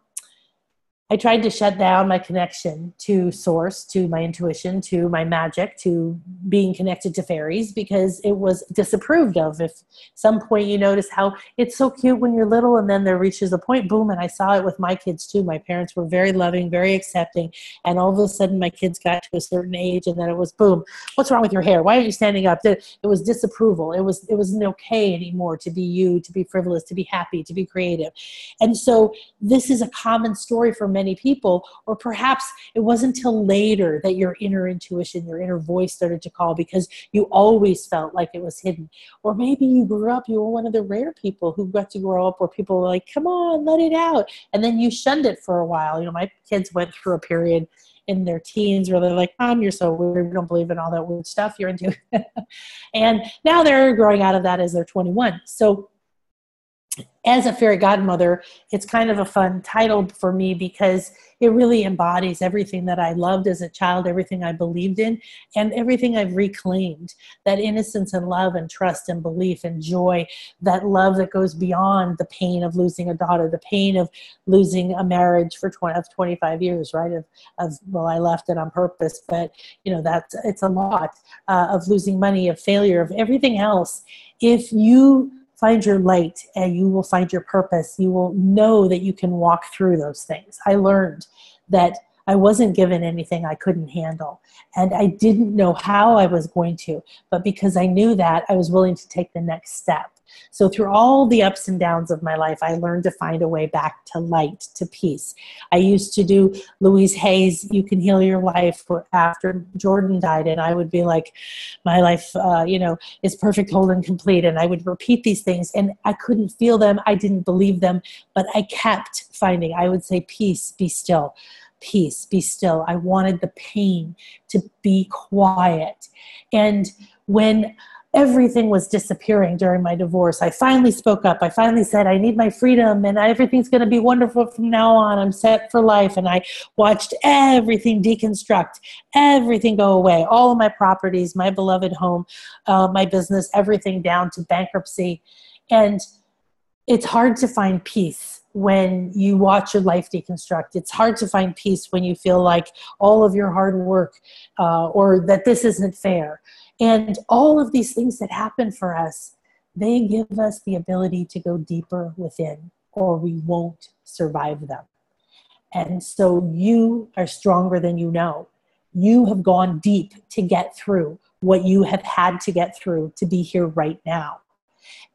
I tried to shut down my connection to source, to my intuition, to my magic, to being connected to fairies, because it was disapproved of. If some point you notice how it's so cute when you're little, and then there reaches a point, boom, and I saw it with my kids too. My parents were very loving, very accepting, and all of a sudden my kids got to a certain age, and then it was boom, what's wrong with your hair? Why aren't you standing up? It was disapproval. It wasn't okay anymore to be you, to be frivolous, to be happy, to be creative. And so this is a common story for many people, or perhaps it wasn't until later that your inner intuition, your inner voice started to call because you always felt like it was hidden. Or maybe you grew up, you were one of the rare people who got to grow up where people were like, come on, let it out. And then you shunned it for a while. You know, my kids went through a period in their teens where they're like, Mom, you're so weird. We don't believe in all that weird stuff you're into. And now they're growing out of that as they're 21. So as a fairy godmother, it's kind of a fun title for me because it really embodies everything that I loved as a child, everything I believed in, and everything I've reclaimed. That innocence and love and trust and belief and joy, that love that goes beyond the pain of losing a daughter, the pain of losing a marriage for 25 years, right? Well, I left it on purpose, but you know, it's a lot of losing money, of failure, of everything else. If you find your light and you will find your purpose, you will know that you can walk through those things. I learned that I wasn't given anything I couldn't handle, and I didn't know how I was going to, but because I knew that, I was willing to take the next step. So through all the ups and downs of my life, I learned to find a way back to light, to peace. I used to do Louise Hay's You Can Heal Your Life after Jordan died, and I would be like, my life is perfect, whole, and complete. And I would repeat these things, and I couldn't feel them. I didn't believe them, but I kept finding. I would say, peace, be still. Peace, be still. I wanted the pain to be quiet. And when everything was disappearing during my divorce, I finally spoke up. I finally said, I need my freedom, and everything's going to be wonderful from now on. I'm set for life. And I watched everything deconstruct, everything go away, all of my properties, my beloved home, my business, everything down to bankruptcy. And it's hard to find peace when you watch your life deconstruct. It's hard to find peace when you feel like all of your hard work or that this isn't fair. And all of these things that happen for us, they give us the ability to go deeper within, or we won't survive them. And so you are stronger than you know. You have gone deep to get through what you have had to get through to be here right now.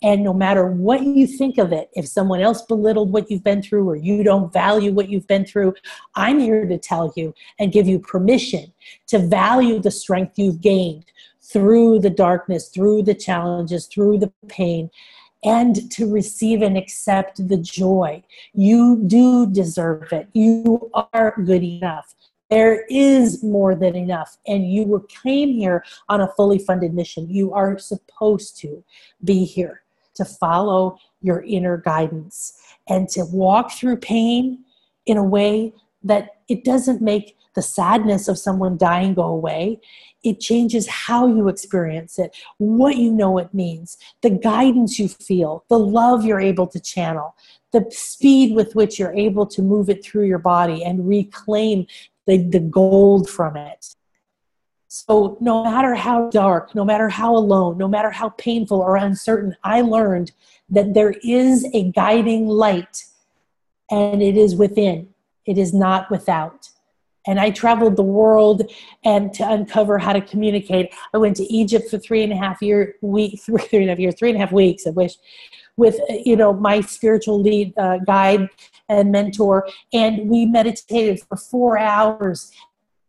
And no matter what you think of it, if someone else belittled what you've been through or you don't value what you've been through, I'm here to tell you and give you permission to value the strength you've gained through the darkness, through the challenges, through the pain, and to receive and accept the joy. You do deserve it. You are good enough. There is more than enough, and you came here on a fully funded mission. You are supposed to be here to follow your inner guidance and to walk through pain in a way that it doesn't make the sadness of someone dying go away. It changes how you experience it, what you know it means, the guidance you feel, the love you're able to channel, the speed with which you're able to move it through your body and reclaim the gold from it. So no matter how dark, no matter how alone, no matter how painful or uncertain, I learned that there is a guiding light, and it is within. It is not without. And I traveled the world and to uncover how to communicate. I went to Egypt for 3.5 weeks, I wish, with my spiritual lead guide and mentor, and we meditated for 4 hours,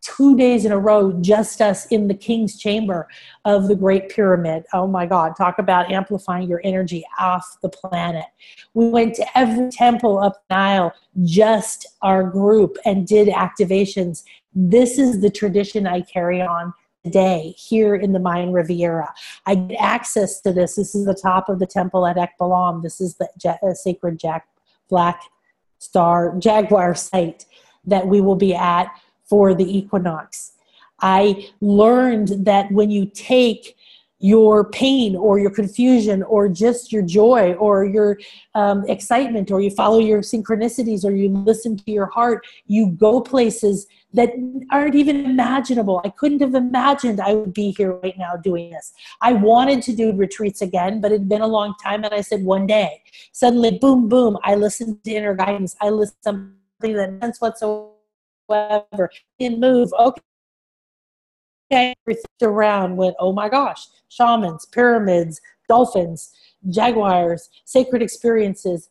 2 days in a row, just us in the king's chamber of the Great Pyramid. Oh my God, talk about amplifying your energy off the planet. We went to every temple up the Nile, just our group, and did activations. This is the tradition I carry on today here in the Mayan Riviera. I get access to this. This is the top of the temple at Ekbalam. This is the sacred Black Star Jaguar site that we will be at for the equinox. I learned that when you take your pain or your confusion or just your joy or your excitement, or you follow your synchronicities, or you listen to your heart, you go places that aren't even imaginable. I couldn't have imagined I would be here right now doing this. I wanted to do retreats again, but it had been a long time, and I said one day. Suddenly, boom, boom, I listened to inner guidance. I listened to something that makes sense whatsoever. Didn't move. Okay. Everything around went, oh my gosh, shamans, pyramids, dolphins, jaguars, sacred experiences.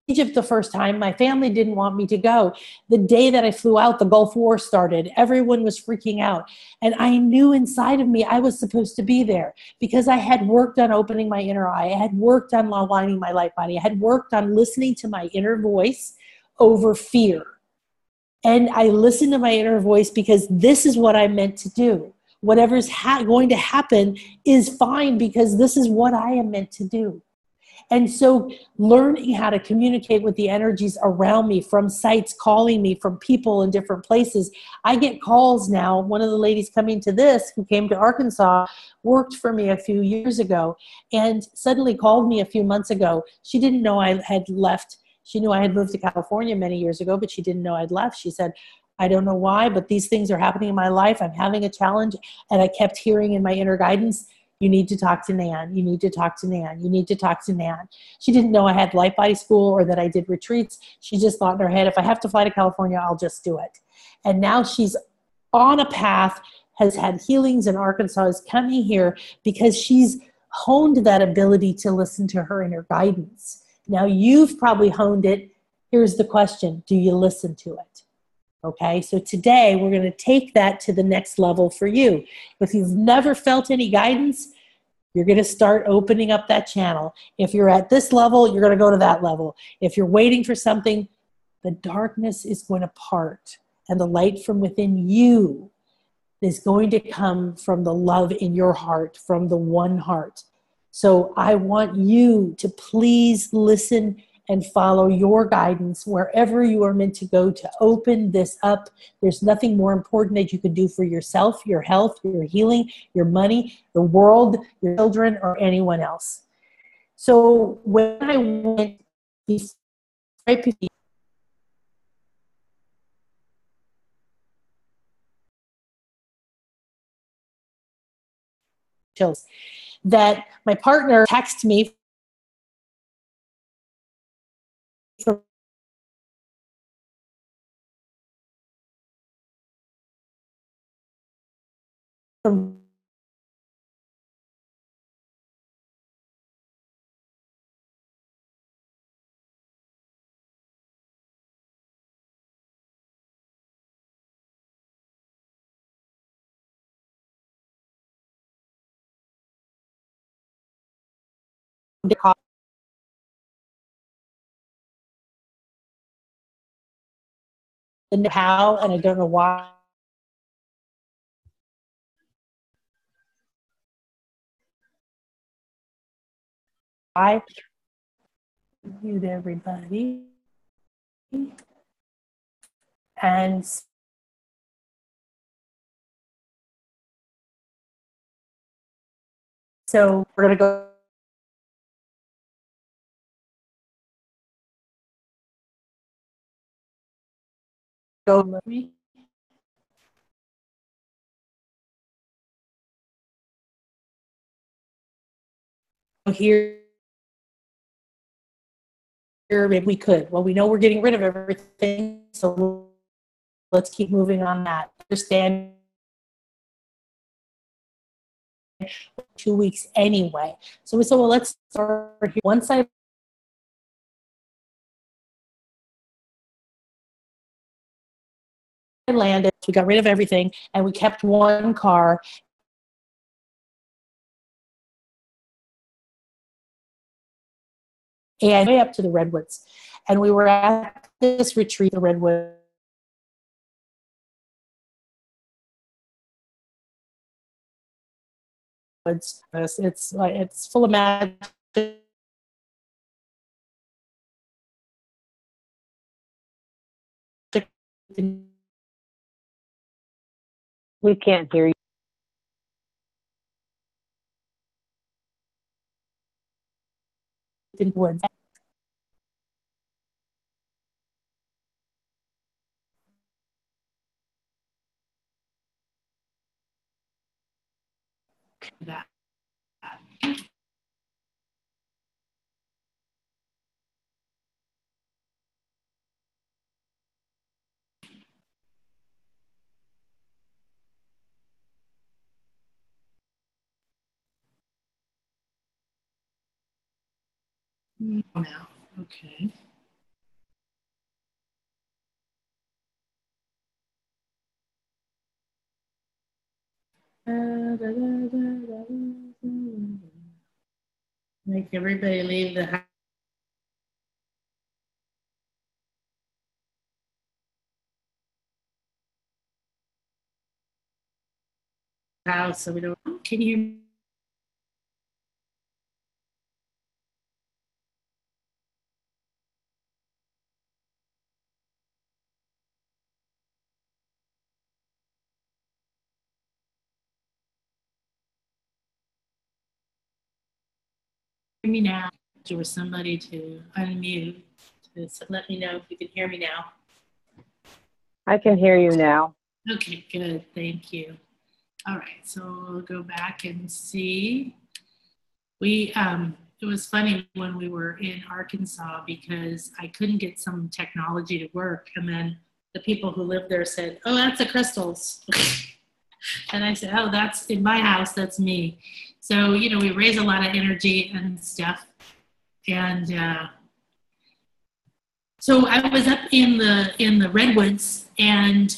Egypt the first time, my family didn't want me to go. The day that I flew out, the Gulf War started. Everyone was freaking out. And I knew inside of me I was supposed to be there because I had worked on opening my inner eye. I had worked on aligning my light body. I had worked on listening to my inner voice over fear. And I listened to my inner voice because this is what I'm meant to do. Whatever's going to happen is fine because this is what I am meant to do. And so learning how to communicate with the energies around me, from sites calling me, from people in different places. I get calls now. One of the ladies coming to this, who came to Arkansas, worked for me a few years ago and suddenly called me a few months ago. She didn't know I had left. She knew I had moved to California many years ago, but she didn't know I'd left. She said, I don't know why, but these things are happening in my life. I'm having a challenge. And I kept hearing in my inner guidance, you need to talk to Nan. You need to talk to Nan. You need to talk to Nan. She didn't know I had Light Body School or that I did retreats. She just thought in her head, if I have to fly to California, I'll just do it. And now she's on a path, has had healings in Arkansas, is coming here because she's honed that ability to listen to her inner guidance. Now you've probably honed it. Here's the question. Do you listen to it? Okay, so today we're going to take that to the next level for you. If you've never felt any guidance, you're going to start opening up that channel. If you're at this level, you're going to go to that level. If you're waiting for something, the darkness is going to part, and the light from within you is going to come from the love in your heart, from the one heart. So I want you to please listen and follow your guidance wherever you are meant to go to open this up. There's nothing more important that you can do for yourself, your health, your healing, your money, the world, your children, or anyone else. So when I went right before chills, that my partner texted me from the how, and I don't know why. I mute everybody. And so we're going to go here. If we could. Well, we know we're getting rid of everything, so let's keep moving on that. Understand 2 weeks anyway. So we said, well, let's start here. Once I landed, we got rid of everything, and we kept one car. And way up to the Redwoods. And we were at this retreat, the Redwood. It's full of magic. We can't hear you. Woods. That. Now, okay. Make everybody leave the house so we don't. Can you? Hear me now? Or somebody to unmute to let me know if you can hear me now. I can hear you now. Okay, good. Thank you. All right, so we'll go back and see. It was funny when we were in Arkansas because I couldn't get some technology to work, and then the people who lived there said, "Oh, that's the crystals," and I said, "Oh, that's in my house. That's me." So we raise a lot of energy and stuff, and so I was up in the redwoods and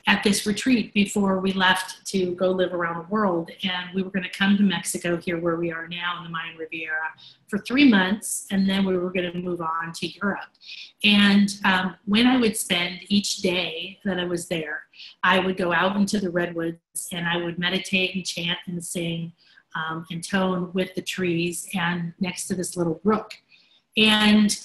at this retreat before we left to go live around the world. And we were going to come to Mexico, here where we are now in the Mayan Riviera, for 3 months. And then we were going to move on to Europe. And when I would spend each day that I was there, I would go out into the redwoods and I would meditate and chant and sing and tone with the trees and next to this little brook. And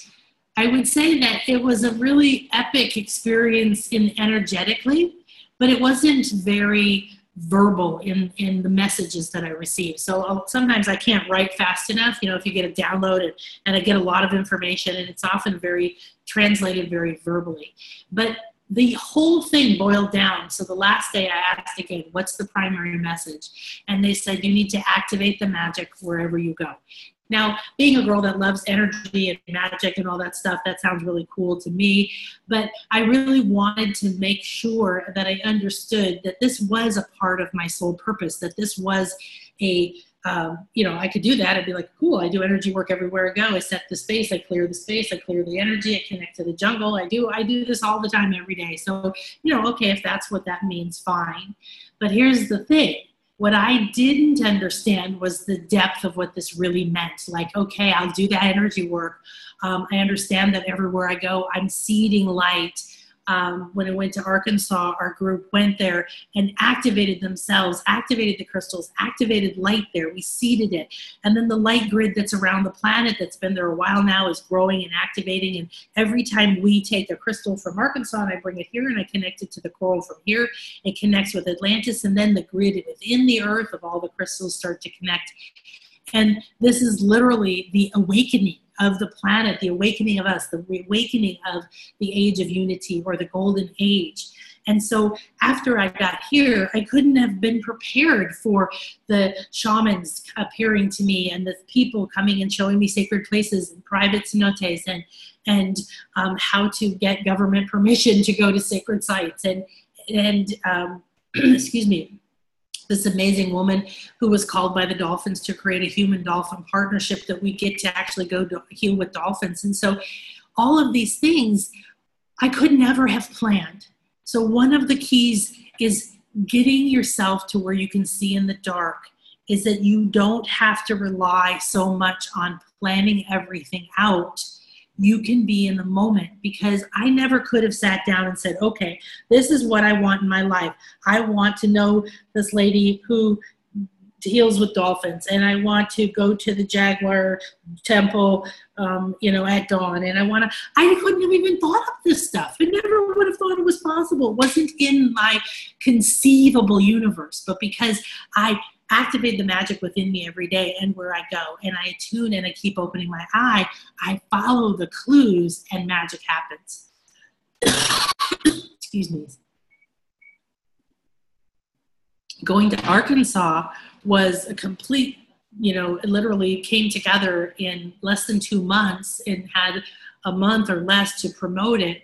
I would say that it was a really epic experience energetically, but it wasn't very verbal in the messages that I received. So sometimes I can't write fast enough, if you get a download and I get a lot of information, and it's often very translated very verbally. But the whole thing boiled down. So the last day I asked again, what's the primary message? And they said, you need to activate the magic wherever you go. Now, being a girl that loves energy and magic and all that stuff, that sounds really cool to me. But I really wanted to make sure that I understood that this was a part of my soul purpose, that this was I could do that. I'd be like, cool, I do energy work everywhere I go. I set the space, I clear the space, I clear the energy, I connect to the jungle. I do this all the time, every day. So, okay, if that's what that means, fine. But here's the thing. What I didn't understand was the depth of what this really meant. Like, okay, I'll do that energy work. I understand that everywhere I go, I'm seeding light. When I went to Arkansas, our group went there and activated themselves, activated the crystals, activated light there. We seeded it. And then the light grid that's around the planet that's been there a while now is growing and activating. And every time we take a crystal from Arkansas and I bring it here and I connect it to the coral from here, it connects with Atlantis, and then the grid within the earth of all the crystals start to connect. And this is literally the awakening of the planet, the awakening of us, the awakening of the age of unity, or the golden age. And so after I got here, I couldn't have been prepared for the shamans appearing to me and the people coming and showing me sacred places and private cenotes and how to get government permission to go to sacred sites and excuse me, this amazing woman who was called by the dolphins to create a human-dolphin partnership that we get to actually go to heal with dolphins. And so all of these things I could never have planned. So one of the keys is getting yourself to where you can see in the dark, is that you don't have to rely so much on planning everything out. you can be in the moment, because I never could have sat down and said, okay, this is what I want in my life. I want to know this lady who deals with dolphins, and I want to go to the Jaguar temple, at dawn. And I couldn't have even thought of this stuff. I never would have thought it was possible. It wasn't in my conceivable universe, but because I activate the magic within me every day, and where I go and I attune and I keep opening my eye, I follow the clues and magic happens. Excuse me. Going to Arkansas was a complete, it literally came together in less than 2 months and had a month or less to promote it.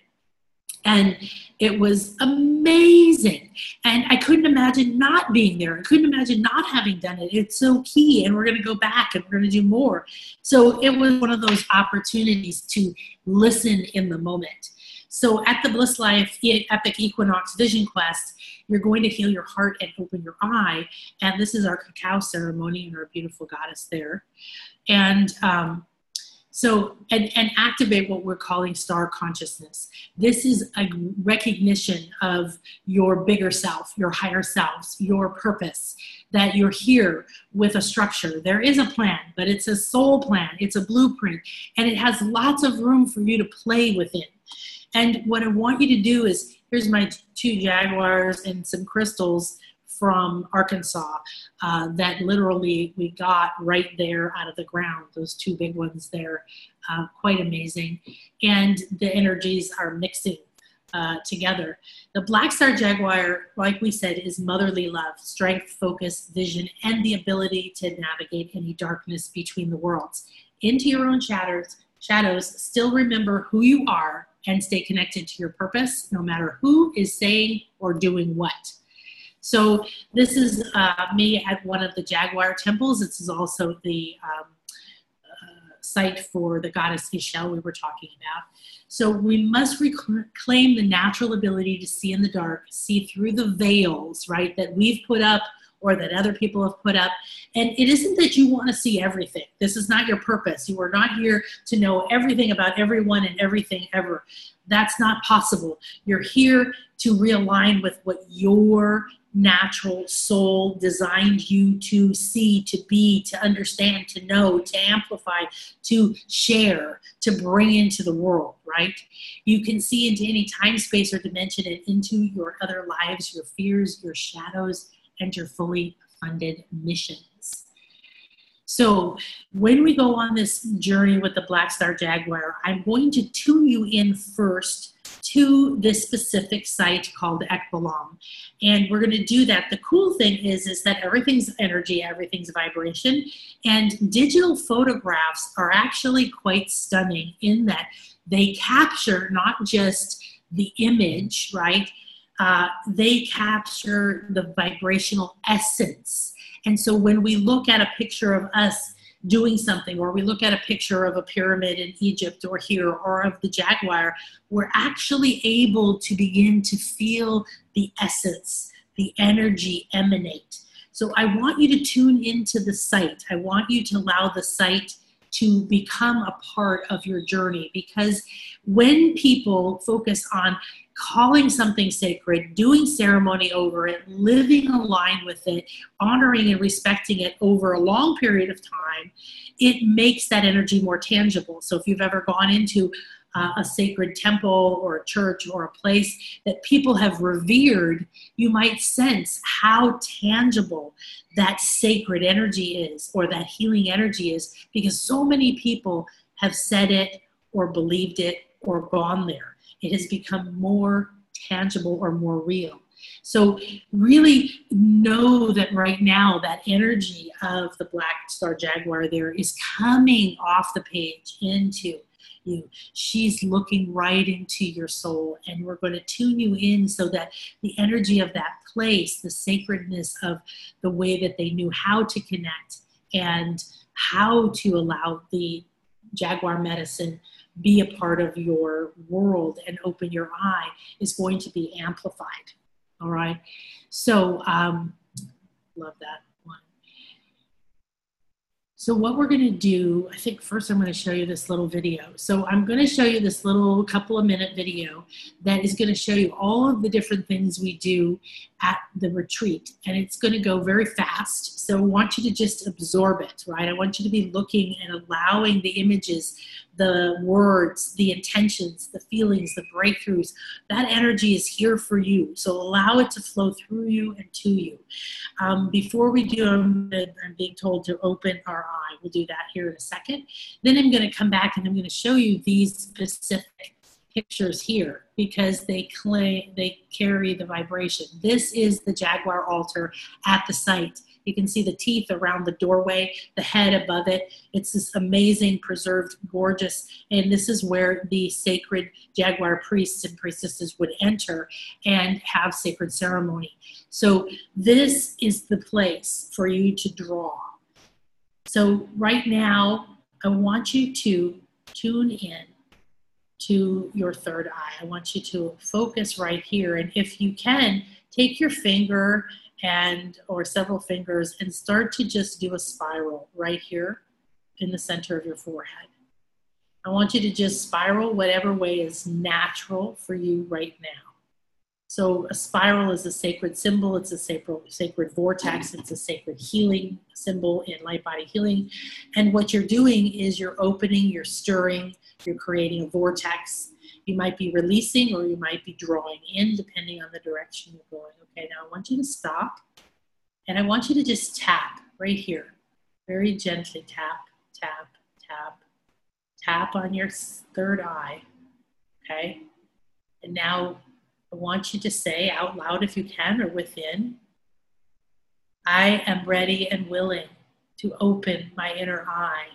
And it was amazing. And I couldn't imagine not being there. I couldn't imagine not having done it. It's so key. And we're going to go back and we're going to do more. So it was one of those opportunities to listen in the moment. So at the Bliss Life Epic Equinox Vision Quest, you're going to heal your heart and open your eye. And this is our cacao ceremony and our beautiful goddess there. And and activate what we're calling star consciousness. This is a recognition of your bigger self, your higher selves, your purpose, that you're here with a structure. There is a plan, but it's a soul plan. It's a blueprint, and it has lots of room for you to play within. And what I want you to do is, here's my 2 jaguars and some crystals from Arkansas that literally we got right there out of the ground, those 2 big ones there, quite amazing. And the energies are mixing together. The Black Star Jaguar, like we said, is motherly love, strength, focus, vision, and the ability to navigate any darkness between the worlds. Into your own shadows, still remember who you are and stay connected to your purpose, no matter who is saying or doing what. So this is me at one of the Jaguar temples. This is also the site for the goddess Ishel we were talking about. So we must reclaim the natural ability to see in the dark, see through the veils, right, that we've put up or that other people have put up. And it isn't that you want to see everything. This is not your purpose. You are not here to know everything about everyone and everything ever. That's not possible. You're here to realign with what your natural soul designed you to see, to be, to understand, to know, to amplify, to share, to bring into the world, right? You can see into any time, space, or dimension and into your other lives, your fears, your shadows, and your fully funded missions. So when we go on this journey with the Black Star Jaguar, I'm going to tune you in first to this specific site called Ekbalam. And we're going to do that. The cool thing is that everything's energy, everything's vibration, and digital photographs are actually quite stunning in that they capture not just the image, right? They capture the vibrational essence. And so when we look at a picture of us doing something, or we look at a picture of a pyramid in Egypt or here, or of the Jaguar, we're actually able to begin to feel the essence, the energy emanate. So I want you to tune into the site. I want you to allow the site to become a part of your journey, because when people focus on calling something sacred, doing ceremony over it, living aligned with it, honoring and respecting it over a long period of time, it makes that energy more tangible. So if you've ever gone into a sacred temple or a church or a place that people have revered, you might sense how tangible that sacred energy is, or that healing energy is, because so many people have said it or believed it or gone there. It has become more tangible or more real. So really know that right now that energy of the Black Star Jaguar there is coming off the page into you. She's looking right into your soul, and we're going to tune you in so that the energy of that place, the sacredness of the way that they knew how to connect and how to allow the Jaguar medicine be a part of your world and open your eye, is going to be amplified. All right. So, love that one. So what we're going to do, I think first I'm going to show you this little video. So I'm going to show you this little couple of minute video that is going to show you all of the different things we do at the retreat. And it's going to go very fast. So I want you to just absorb it, right? I want you to be looking and allowing the images, the words, the intentions, the feelings, the breakthroughs. That energy is here for you. So allow it to flow through you and to you. Before we do, I'm being told to open our eye. We'll do that here in a second. Then I'm going to come back and I'm going to show you these specific pictures here because they carry the vibration. This is the Jaguar altar at the site. You can see the teeth around the doorway, the head above it. It's this amazing, preserved, gorgeous, and this is where the sacred Jaguar priests and priestesses would enter and have sacred ceremony. So this is the place for you to draw. So right now, I want you to tune in to your third eye. I want you to focus right here. And if you can, take your finger or several fingers and start to just do a spiral right here in the center of your forehead. I want you to just spiral whatever way is natural for you right now. So a spiral is a sacred symbol. It's a sacred vortex. It's a sacred healing symbol in light body healing. And what you're doing is you're opening, you're stirring, you're creating a vortex. You might be releasing or you might be drawing in depending on the direction you're going. Okay, now I want you to stop and I want you to just tap right here. Very gently tap, tap, tap, tap on your third eye. Okay, and now I want you to say out loud if you can or within, I am ready and willing to open my inner eye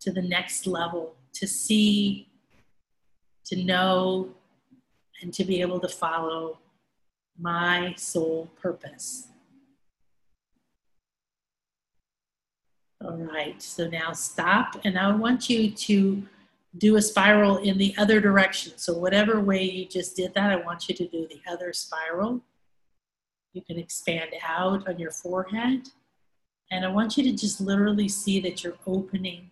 to the next level, to see, to know, and to be able to follow my soul purpose. All right, so now stop, and I want you to do a spiral in the other direction. So whatever way you just did that, I want you to do the other spiral. You can expand out on your forehead. And I want you to just literally see that you're opening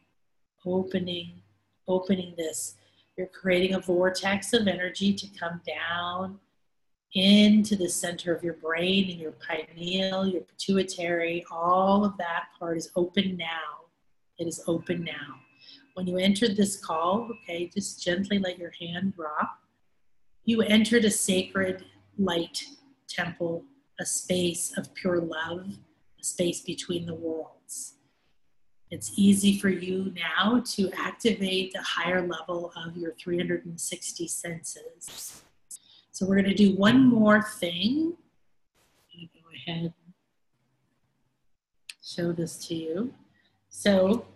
this. You're creating a vortex of energy to come down into the center of your brain and your pineal, your pituitary. All of that part is open now. It is open now. When you entered this call, okay, just gently let your hand drop. You entered a sacred light temple, a space of pure love, a space between the worlds. It's easy for you now to activate the higher level of your 360 senses. So we're going to do one more thing. I'm going to go ahead and show this to you. So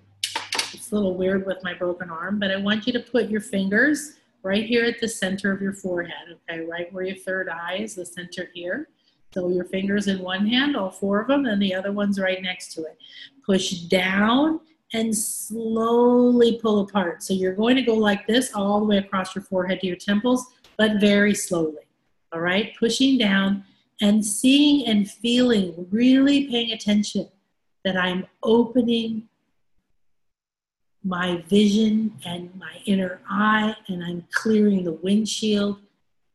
it's a little weird with my broken arm, but I want you to put your fingers right here at the center of your forehead, okay, right where your third eye is, the center here. So your fingers in one hand, all four of them, and the other one's right next to it. Push down and slowly pull apart. So you're going to go like this all the way across your forehead to your temples, but very slowly, all right? Pushing down and seeing and feeling, really paying attention that I'm opening my vision and my inner eye, and I'm clearing the windshield.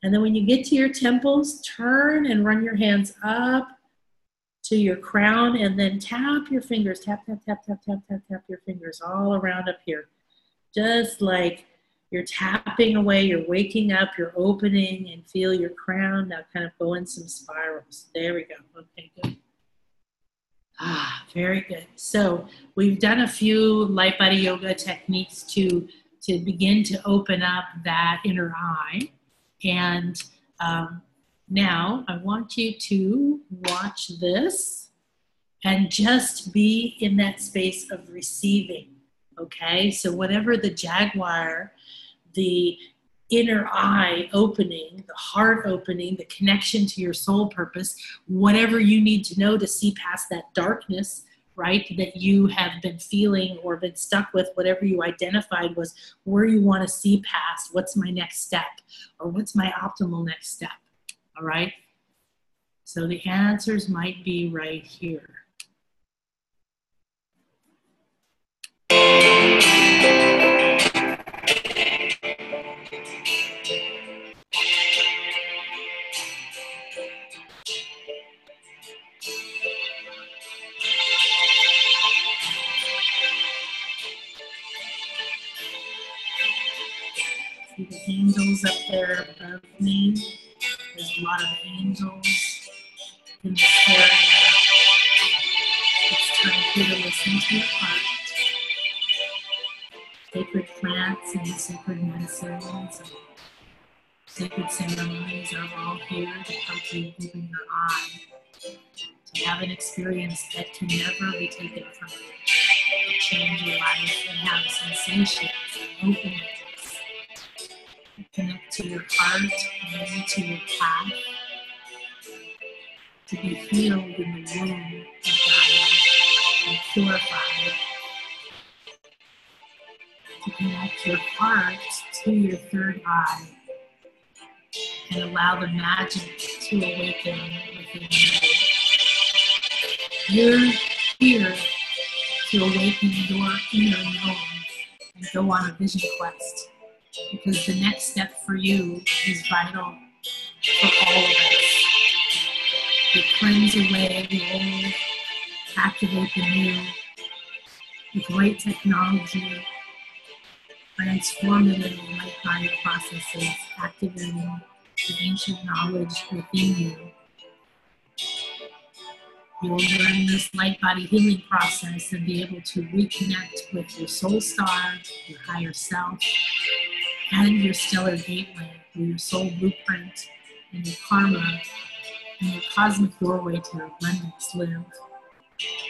And then when you get to your temples, turn and run your hands up to your crown and then tap your fingers, tap, tap, tap, tap, tap, tap, tap your fingers all around up here. Just like you're tapping away, you're waking up, you're opening, and feel your crown now kind of go in some spirals. There we go. Okay, good. Very good. So we've done a few light body yoga techniques to begin to open up that inner eye. And now I want you to watch this and just be in that space of receiving. Okay, so whatever the Jaguar, the inner eye opening, the heart opening, the connection to your soul purpose, whatever you need to know to see past that darkness, right, that you have been feeling or been stuck with, whatever you identified was where you want to see past, what's my next step, or what's my optimal next step, all right? So the answers might be right here. See the angels up there above me. There's a lot of angels in this area. It's time for you to listen to your heart. Sacred plants and sacred medicines and sacred ceremonies are all here to help you open your eye, to have an experience that can never be taken from you, to change your life and have sensations and openness, connect to your heart and to your path, to be healed in the womb of God and purified, to connect your heart to your third eye and allow the magic to awaken within you. You're here to awaken your inner knowing and go on a vision quest, because the next step for you is vital for all of us. You cleanse away the old, activate the new, with great technology, transformative light-body processes, activating the ancient knowledge within you. You will learn this light body healing process and be able to reconnect with your soul star, your higher self, and your stellar gateway, your soul blueprint, and your karma, and your cosmic doorway to your abundance live.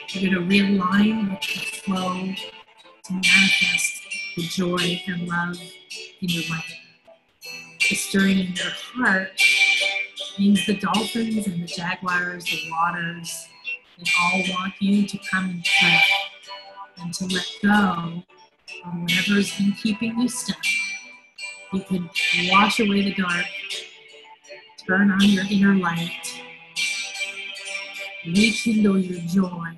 You're going to realign with the flow to manifest the joy and love in your life. The stirring in your heart means the dolphins and the jaguars, the waters, they all want you to come and play and to let go of whatever's been keeping you stuck. You can wash away the dark, turn on your inner light, rekindle your joy,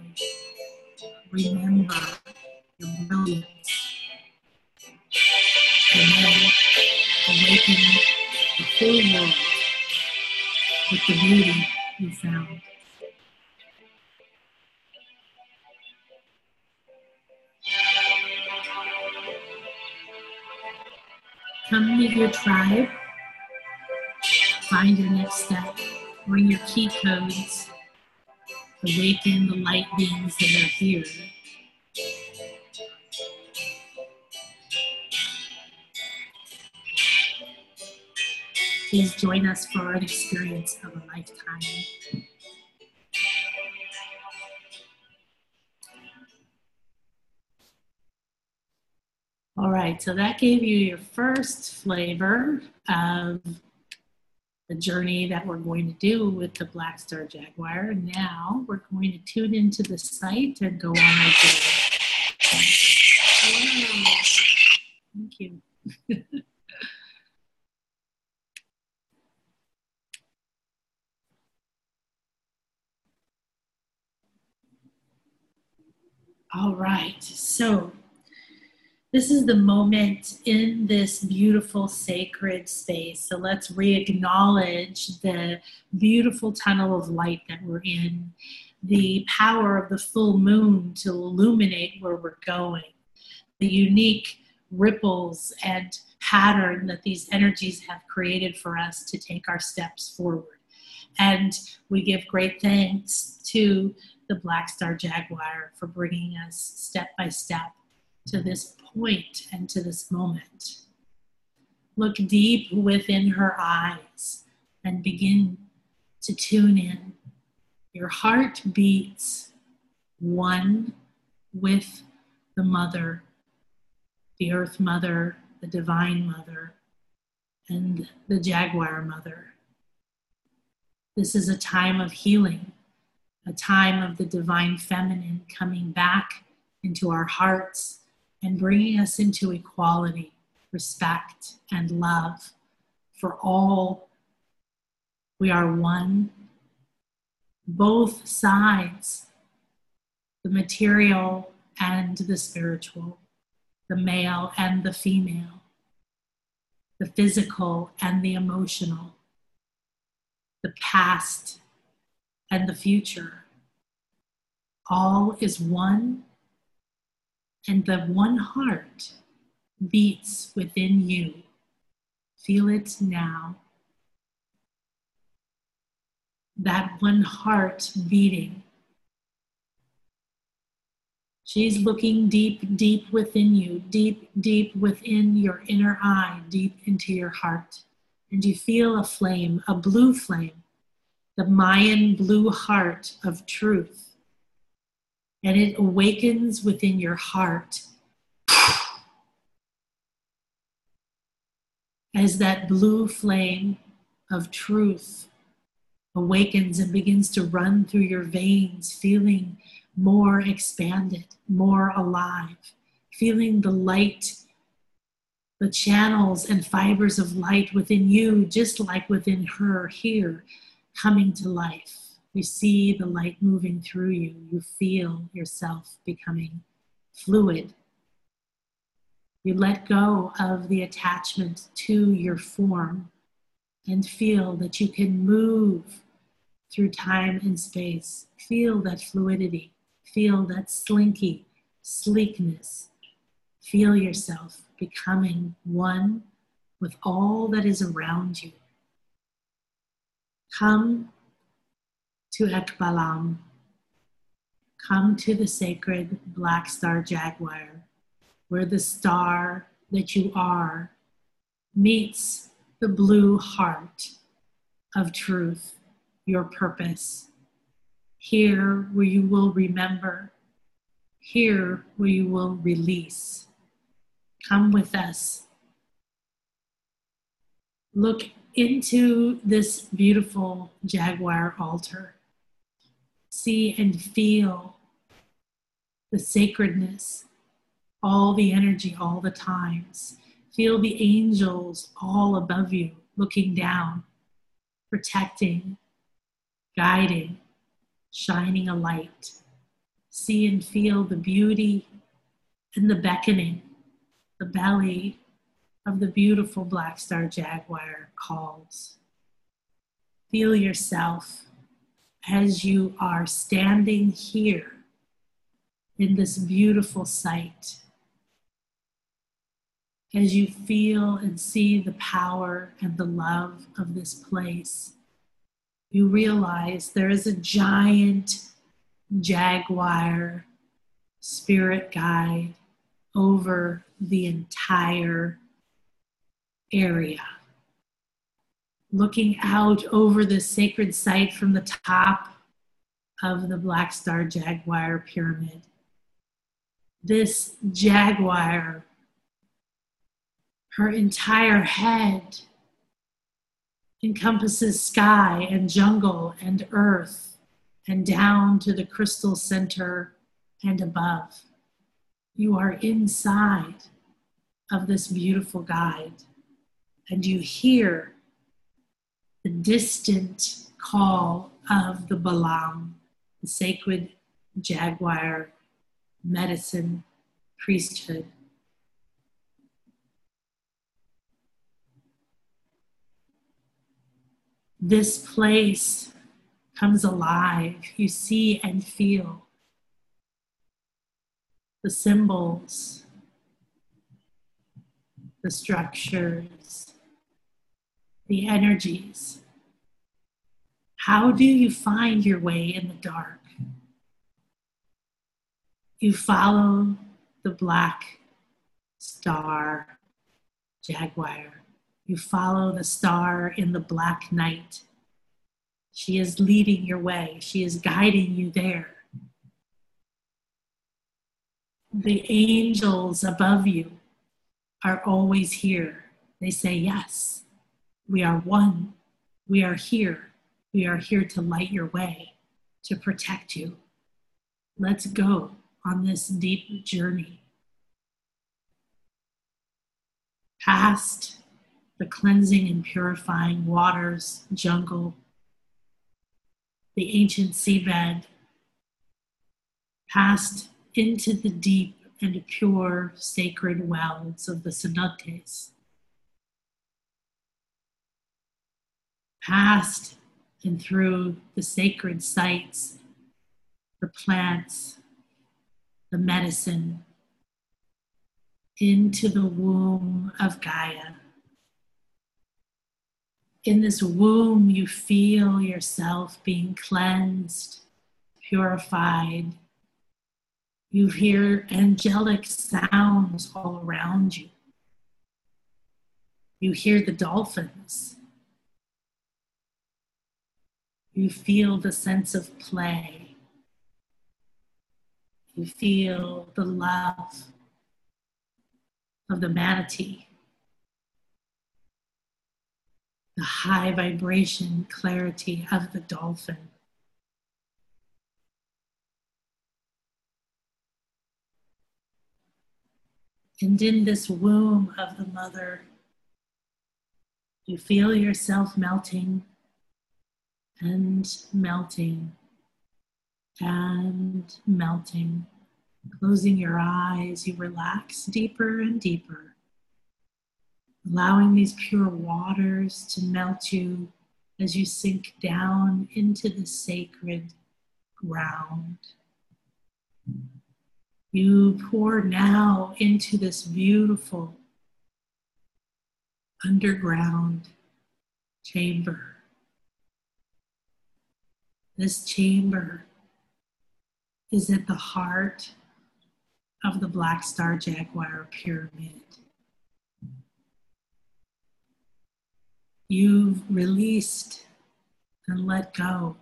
remember your brilliance, and then awaken the whole world with the beauty you found. Come with your tribe, find your next step, bring your key codes, awaken the light beings that are here. Please join us for an experience of a lifetime. All right, so that gave you your first flavor of the journey that we're going to do with the Black Star Jaguar. Now we're going to tune into the site and go on our journey. Wow. Thank you. All right, so this is the moment in this beautiful sacred space. So let's re-acknowledge the beautiful tunnel of light that we're in, the power of the full moon to illuminate where we're going, the unique ripples and pattern that these energies have created for us to take our steps forward. And we give great thanks to the Black Star Jaguar for bringing us step by step to this point and to this moment. Look deep within her eyes and begin to tune in. Your heart beats one with the mother, the earth mother, the divine mother, and the jaguar mother. This is a time of healing, a time of the divine feminine coming back into our hearts and bringing us into equality, respect, and love for all. We are one. Both sides, the material and the spiritual, the male and the female, the physical and the emotional, the past and the future. All is one, and the one heart beats within you Feel it now. That one heart beating. She's looking deep, deep within you, deep, deep within your inner eye, deep into your heart. And you feel a flame, a blue flame, the Mayan blue heart of truth. And it awakens within your heart as that blue flame of truth awakens and begins to run through your veins, feeling more expanded, more alive, feeling the light, the channels and fibers of light within you, just like within her here, coming to life. You see the light moving through you. You feel yourself becoming fluid. You let go of the attachment to your form and feel that you can move through time and space. Feel that fluidity. Feel that slinky sleekness. Feel yourself becoming one with all that is around you. Come to Ekbalam. Come to the sacred Black Star Jaguar, where the star that you are meets the blue heart of truth, your purpose. Here where you will remember, here where you will release. Come with us. Look into this beautiful Jaguar altar. See and feel the sacredness, all the energy, all the times. Feel the angels all above you, looking down, protecting, guiding, shining a light. See and feel the beauty and the beckoning, the belly of the beautiful Black Star Jaguar calls. Feel yourself as you are standing here in this beautiful sight. As you feel and see the power and the love of this place, you realize there is a giant jaguar spirit guide over the entire area. Looking out over the sacred site from the top of the Black Star Jaguar pyramid. This jaguar, her entire head encompasses sky and jungle and earth and down to the crystal center and above. You are inside of this beautiful guide and you hear the distant call of the Balam, the sacred jaguar medicine priesthood. This place comes alive. You see and feel the symbols, the structures, the energies. How do you find your way in the dark? You follow the Black Star Jaguar. You follow the star in the black night. She is leading your way. She is guiding you there. The angels above you are always here. They say, yes, we are one. We are here. We are here to light your way, to protect you. Let's go on this deep journey. Past the cleansing and purifying waters, jungle, the ancient seabed, past into the deep and pure sacred wells of the cenotes, past and through the sacred sites, the plants, the medicine, into the womb of Gaia, In this womb, you feel yourself being cleansed, purified. You hear angelic sounds all around you. You hear the dolphins. You feel the sense of play. You feel the love of the manatee, the high vibration clarity of the dolphin. And in this womb of the mother, you feel yourself melting and melting and melting. Closing your eyes, you relax deeper and deeper, allowing these pure waters to melt you as you sink down into the sacred ground. You pour now into this beautiful underground chamber. This chamber is at the heart of the Black Star Jaguar pyramid. You've released and let go.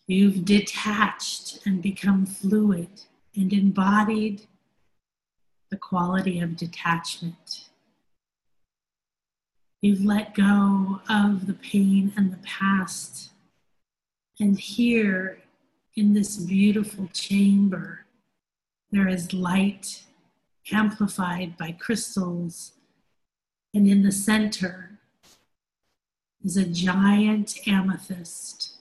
You've detached and become fluid and embodied the quality of detachment. You've let go of the pain and the past. And here in this beautiful chamber, there is light amplified by crystals. And in the center is a giant amethyst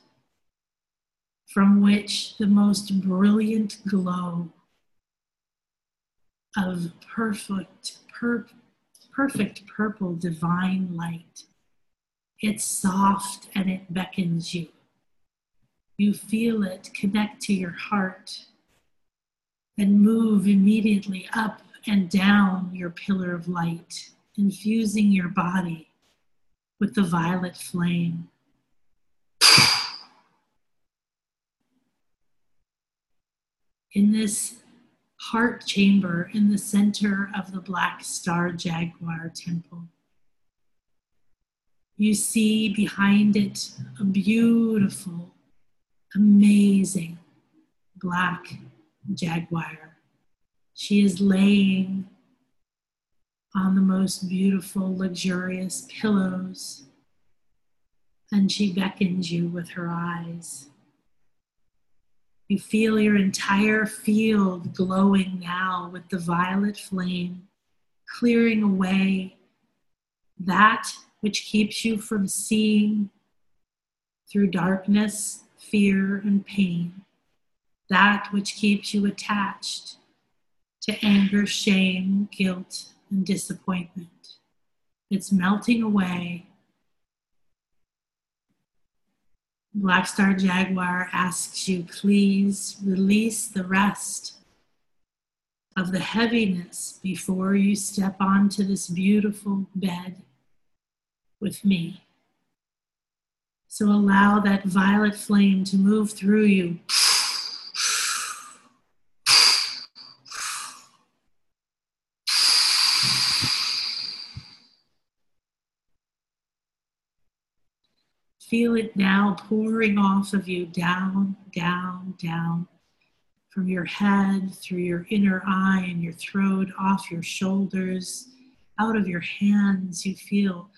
from which the most brilliant glow of perfect purple divine light. It's soft and it beckons you. You feel it connect to your heart and move immediately up and down your pillar of light, infusing your body with the violet flame. In this heart chamber in the center of the Black Star Jaguar temple, you see behind it a beautiful, amazing black jaguar. She is laying on the most beautiful, luxurious pillows, and she beckons you with her eyes. You feel your entire field glowing now with the violet flame, clearing away that which keeps you from seeing through darkness, fear, and pain, that which keeps you attached to anger, shame, guilt, and disappointment. It's melting away. Black Star Jaguar asks you, please release the rest of the heaviness before you step onto this beautiful bed with me. So allow that violet flame to move through you. Feel it now pouring off of you, down, down, down, from your head, through your inner eye and your throat, off your shoulders, out of your hands. You feel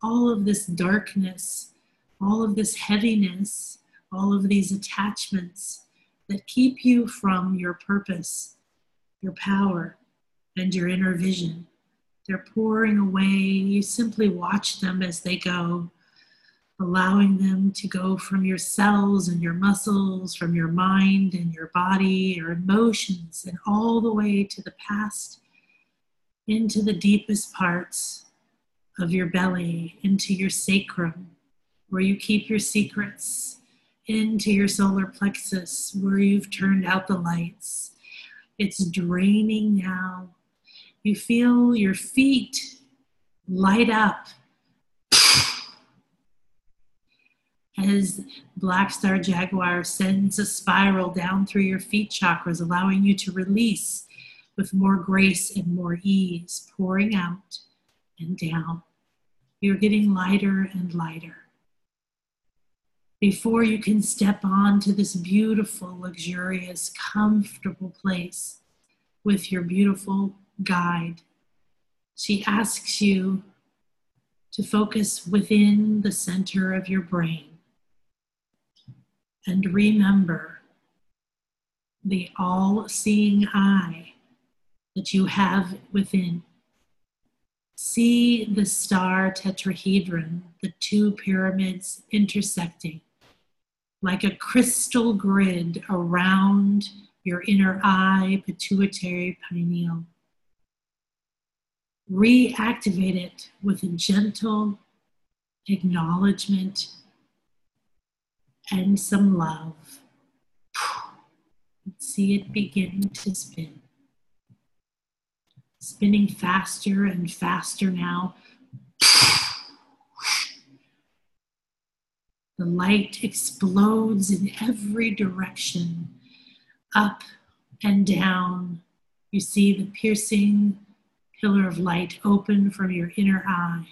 all of this darkness, all of this heaviness, all of these attachments that keep you from your purpose, your power, and your inner vision. They're pouring away. You simply watch them as they go, allowing them to go from your cells and your muscles, from your mind and your body, your emotions, and all the way to the past, into the deepest parts of your belly, into your sacrum, where you keep your secrets, into your solar plexus, where you've turned out the lights. It's draining now. You feel your feet light up as Black Star Jaguar sends a spiral down through your feet chakras, allowing you to release with more grace and more ease, pouring out and down. You're getting lighter and lighter. Before you can step on to this beautiful, luxurious, comfortable place with your beautiful guide, she asks you to focus within the center of your brain and remember the all-seeing eye that you have within. See the star tetrahedron, the two pyramids intersecting like a crystal grid around your inner eye, pituitary pineal. Reactivate it with a gentle acknowledgement and some love. See it begin to spin. Spinning faster and faster now. The light explodes in every direction, up and down. You see the piercing pillar of light open from your inner eye,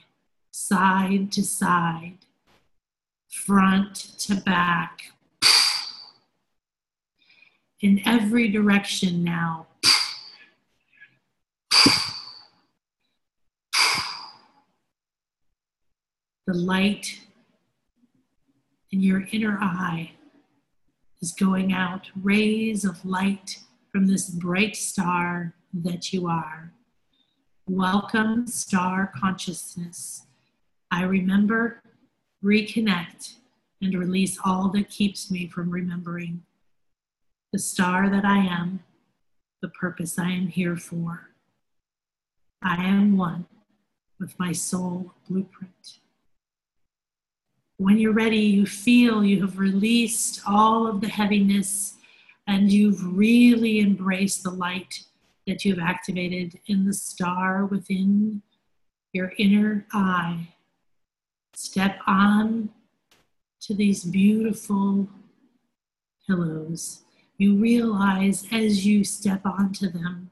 side to side, front to back. In every direction now. The light in your inner eye is going out, rays of light from this bright star that you are. Welcome, star consciousness. I remember, reconnect, and release all that keeps me from remembering. The star that I am, the purpose I am here for. I am one with my soul blueprint. When you're ready, you feel you have released all of the heaviness and you've really embraced the light that you've activated in the star within your inner eye. Step on to these beautiful pillows. You realize as you step onto them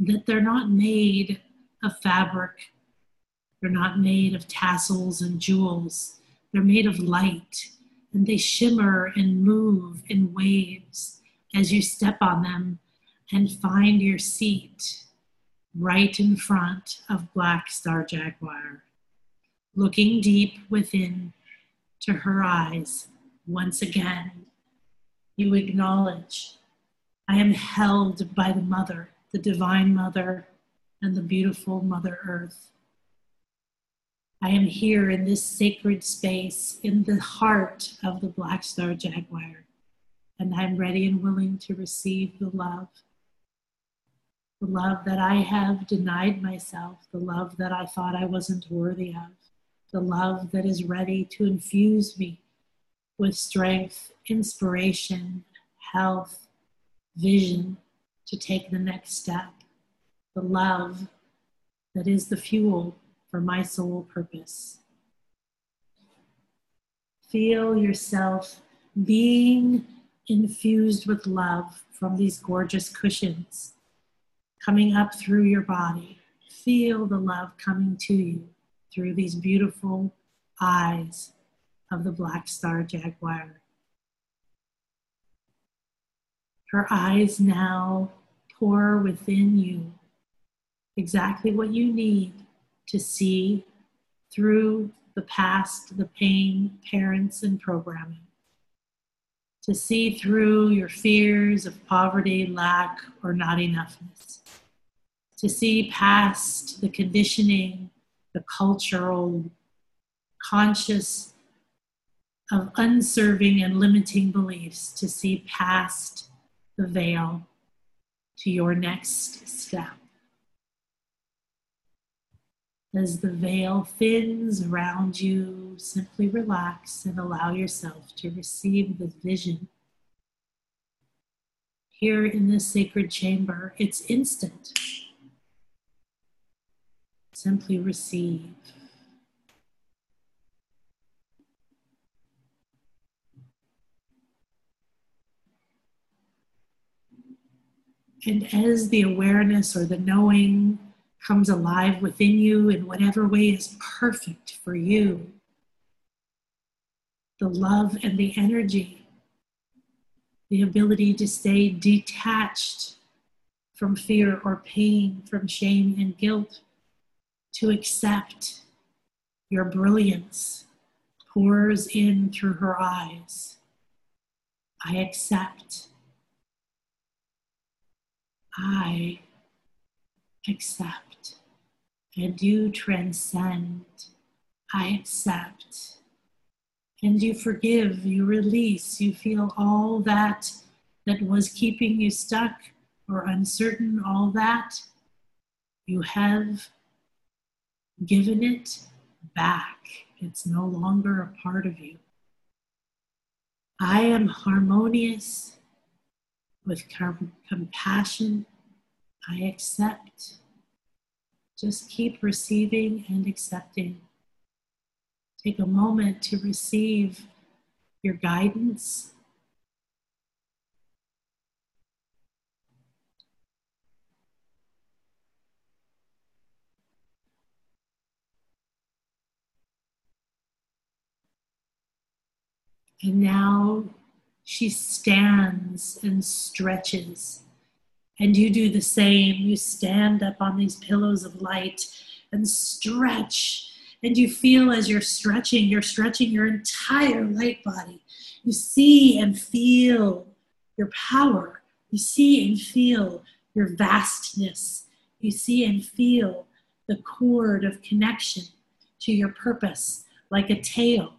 that they're not made of fabric. They're not made of tassels and jewels. They're made of light, and they shimmer and move in waves as you step on them and find your seat right in front of Black Star Jaguar. Looking deep within to her eyes, once again, you acknowledge, I am held by the Mother, the Divine Mother, and the beautiful Mother Earth. I am here in this sacred space in the heart of the Black Star Jaguar, and I'm ready and willing to receive the love that I have denied myself, the love that I thought I wasn't worthy of, the love that is ready to infuse me with strength, inspiration, health, vision to take the next step, the love that is the fuel for my soul purpose. Feel yourself being infused with love from these gorgeous cushions coming up through your body. Feel the love coming to you through these beautiful eyes of the Black Star Jaguar. Her eyes now pour within you exactly what you need to see through the past, the pain, parents, and programming. To see through your fears of poverty, lack, or not enoughness. To see past the conditioning, the cultural, conscious of unserving and limiting beliefs. To see past the veil to your next step. As the veil thins around you, simply relax and allow yourself to receive the vision. Here in this sacred chamber, it's instant. Simply receive. And as the awareness or the knowing comes alive within you in whatever way is perfect for you, the love and the energy, the ability to stay detached from fear or pain, from shame and guilt, to accept your brilliance pours in through her eyes. I accept. I accept. And you transcend. I accept. And you forgive, you release, you feel all that was keeping you stuck or uncertain, all that, you have given it back. It's no longer a part of you. I am harmonious with compassion. I accept. Just keep receiving and accepting. Take a moment to receive your guidance. And now she stands and stretches. And you do the same. You stand up on these pillows of light and stretch. And you feel as you're stretching your entire light body. You see and feel your power. You see and feel your vastness. You see and feel the cord of connection to your purpose, like a tail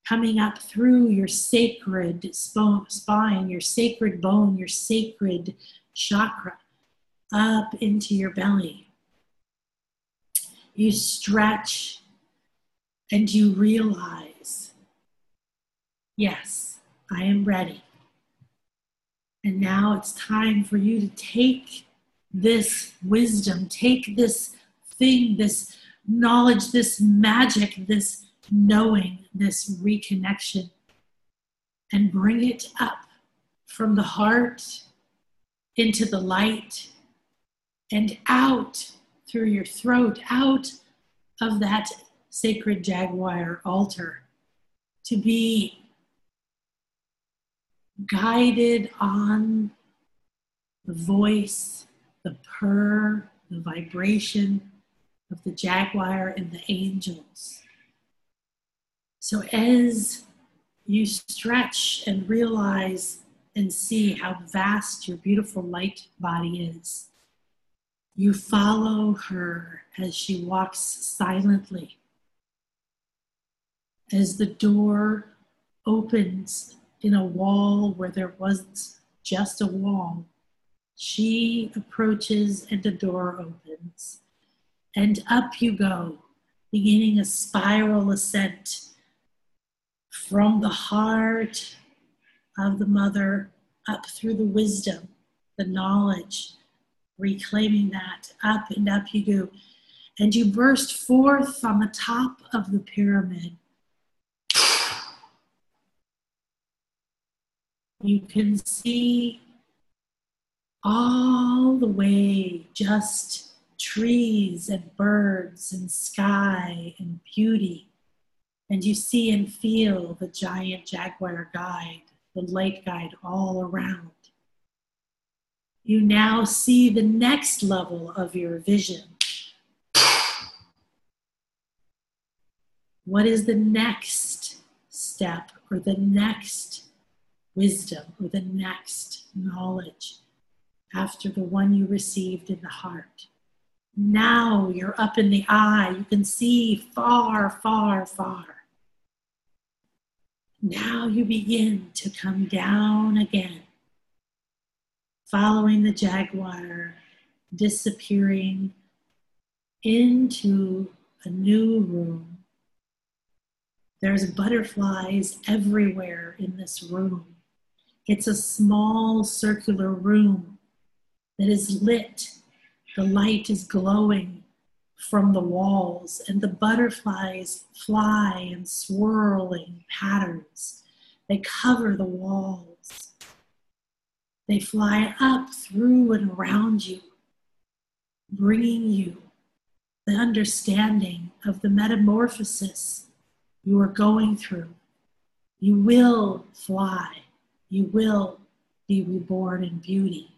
coming up through your sacred spine, your sacred bone, your sacred chakra, up into your belly. You stretch and you realize, yes, I am ready. And now it's time for you to take this wisdom, take this thing, this knowledge, this magic, this knowing, this reconnection, and bring it up from the heart into the light and out through your throat, out of that sacred Jaguar altar, to be guided on the voice, the purr, the vibration of the Jaguar and the angels. So as you stretch and realize and see how vast your beautiful light body is, you follow her as she walks silently. As the door opens in a wall where there was just a wall, she approaches and the door opens. And up you go, beginning a spiral ascent from the heart of the mother up through the wisdom, the knowledge, reclaiming that. Up and up you go. And you burst forth on the top of the pyramid. You can see all the way just trees and birds and sky and beauty. And you see and feel the giant Jaguar guide, the light guide all around. You now see the next level of your vision. What is the next step or the next wisdom or the next knowledge after the one you received in the heart? Now you're up in the eye. You can see far, far, far. Now you begin to come down again, following the Jaguar, disappearing into a new room. There's butterflies everywhere in this room. It's a small circular room that is lit. The light is glowing from the walls, and the butterflies fly in swirling patterns. They cover the walls. They fly up, through, and around you, bringing you the understanding of the metamorphosis you are going through. You will fly. You will be reborn in beauty.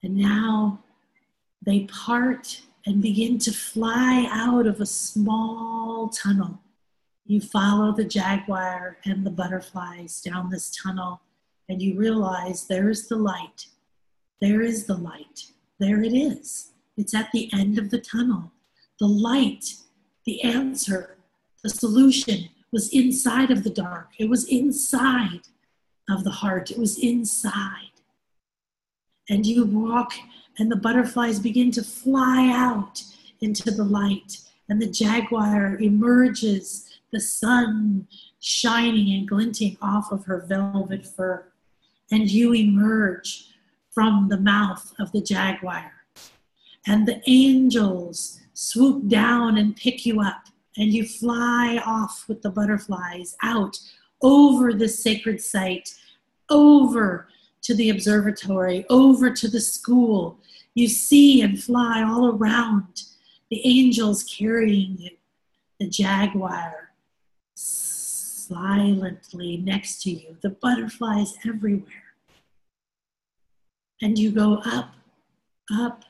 And now they part and begin to fly out of a small tunnel. You follow the jaguar and the butterflies down this tunnel, and you realize there is the light. There is the light. There it is. It's at the end of the tunnel. The light, the answer, the solution was inside of the dark. It was inside of the heart. It was inside. And you walk, and the butterflies begin to fly out into the light. And the jaguar emerges, the sun shining and glinting off of her velvet fur. And you emerge from the mouth of the jaguar. And the angels swoop down and pick you up. And you fly off with the butterflies out over this sacred site, over to the observatory, over to the school. You see and fly all around, the angels carrying you, the jaguar silently next to you, the butterflies everywhere. And you go up, up,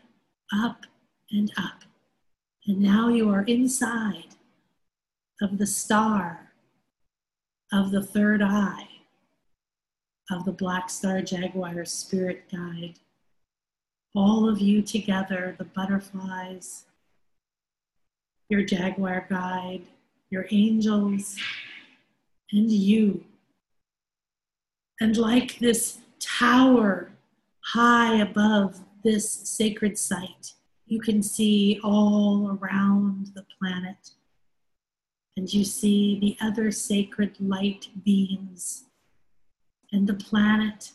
up, and up. And now you are inside of the star of the third eye of the Black Star Jaguar spirit guide. All of you together, the butterflies, your jaguar guide, your angels, and you. And like this tower high above this sacred site, you can see all around the planet. And you see the other sacred light beings and the planet,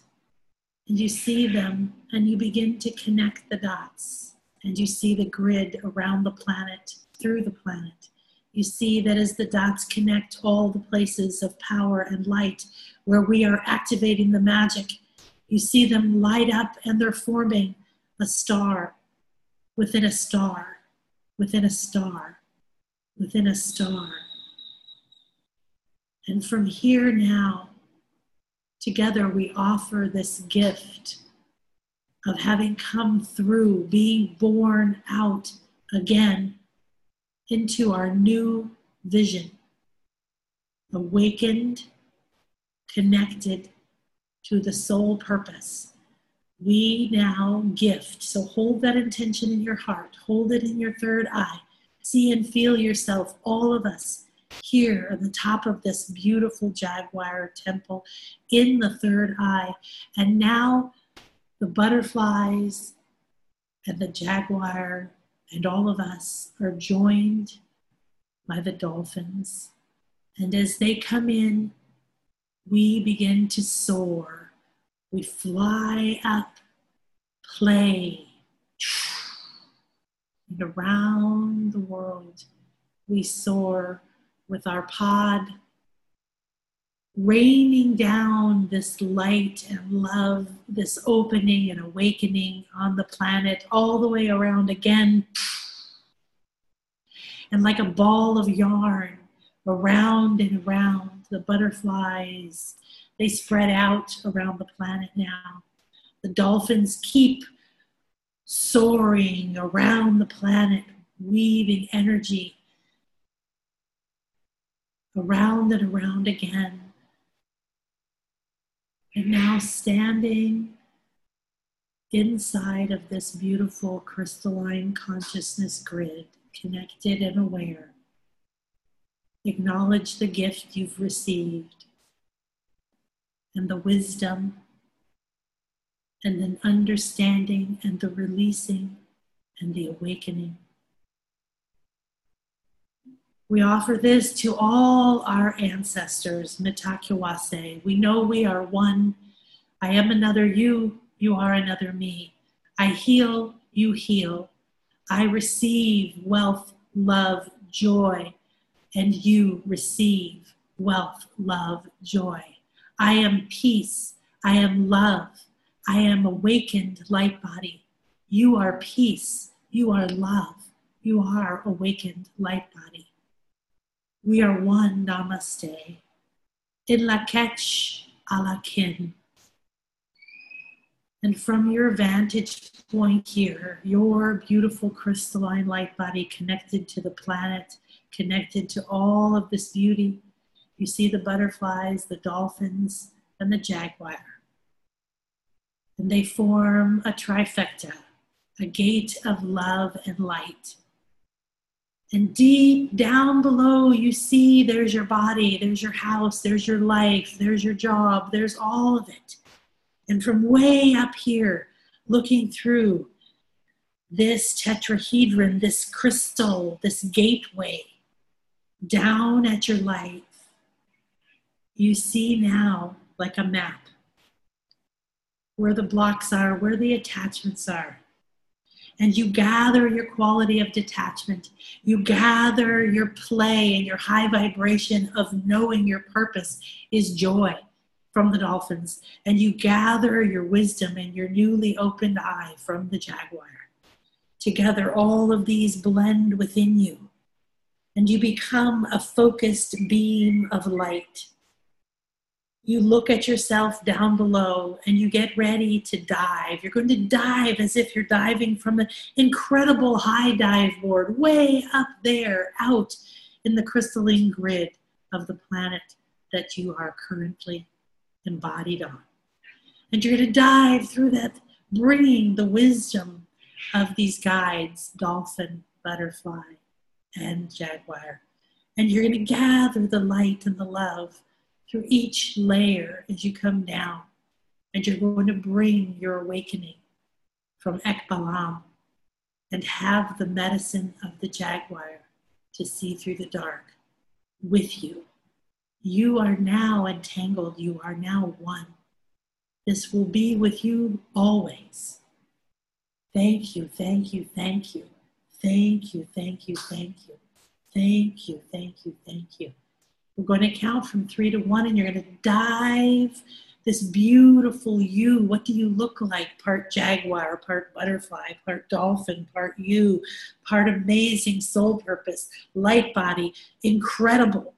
and you see them, and you begin to connect the dots, and you see the grid around the planet, through the planet. You see that as the dots connect all the places of power and light where we are activating the magic, you see them light up, and they're forming a star within a star, within a star, within a star. And from here now, together we offer this gift of having come through, being born out again into our new vision, awakened, connected to the soul purpose. We now gift, so hold that intention in your heart, hold it in your third eye, see and feel yourself, all of us, here on the top of this beautiful jaguar temple in the third eye. And now the butterflies and the jaguar and all of us are joined by the dolphins. And as they come in, we begin to soar. We fly up, play, and around the world we soar with our pod, raining down this light and love, this opening and awakening on the planet, all the way around again. And like a ball of yarn, around and around, the butterflies, they spread out around the planet now. The dolphins keep soaring around the planet, weaving energy around and around again. And now standing inside of this beautiful crystalline consciousness grid, connected and aware, acknowledge the gift you've received and the wisdom and the understanding and the releasing and the awakening. We offer this to all our ancestors, Mitakuwase. We know we are one. I am another you, you are another me. I heal, you heal. I receive wealth, love, joy, and you receive wealth, love, joy. I am peace. I am love. I am awakened light body. You are peace. You are love. You are awakened light body. We are one. Namaste. In la catch a la kin. And from your vantage point here, your beautiful crystalline light body connected to the planet, connected to all of this beauty, you see the butterflies, the dolphins, and the jaguar. And they form a trifecta, a gate of love and light. And deep down below, you see there's your body, there's your house, there's your life, there's your job, there's all of it. And from way up here, looking through this tetrahedron, this crystal, this gateway, down at your life, you see now like a map where the blocks are, where the attachments are. And you gather your quality of detachment. You gather your play and your high vibration of knowing your purpose is joy from the dolphins. And you gather your wisdom and your newly opened eye from the jaguar. Together, all of these blend within you. And you become a focused beam of light. You look at yourself down below and you get ready to dive. You're going to dive as if you're diving from an incredible high dive board way up there out in the crystalline grid of the planet that you are currently embodied on. And you're going to dive through that, bringing the wisdom of these guides, dolphin, butterfly, and jaguar. And you're going to gather the light and the love through each layer as you come down. And you're going to bring your awakening from Ekbalam and have the medicine of the jaguar to see through the dark with you. You are now entangled. You are now one. This will be with you always. Thank you, thank you, thank you. Thank you, thank you, thank you. Thank you, thank you, thank you. We're going to count from 3 to 1, and you're going to dive this beautiful you. What do you look like? Part jaguar, part butterfly, part dolphin, part you, part amazing soul purpose, light body, incredible.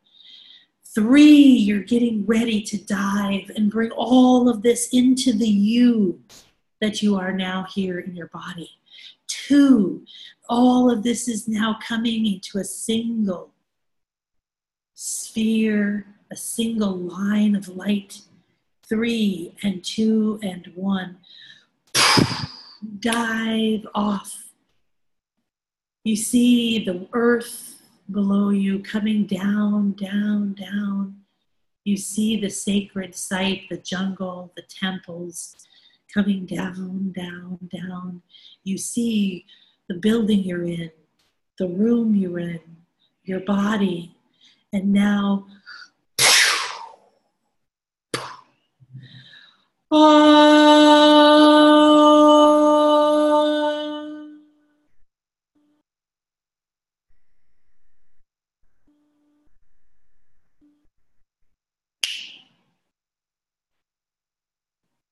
3, you're getting ready to dive and bring all of this into the you that you are now here in your body. 2, all of this is now coming into a single sphere, a single line of light. 3 and 2 and 1. Dive off. You see the earth below you coming down, down, down. You see the sacred site, the jungle, the temples coming down, down, down. You see the building you're in, the room you're in, your body. And now,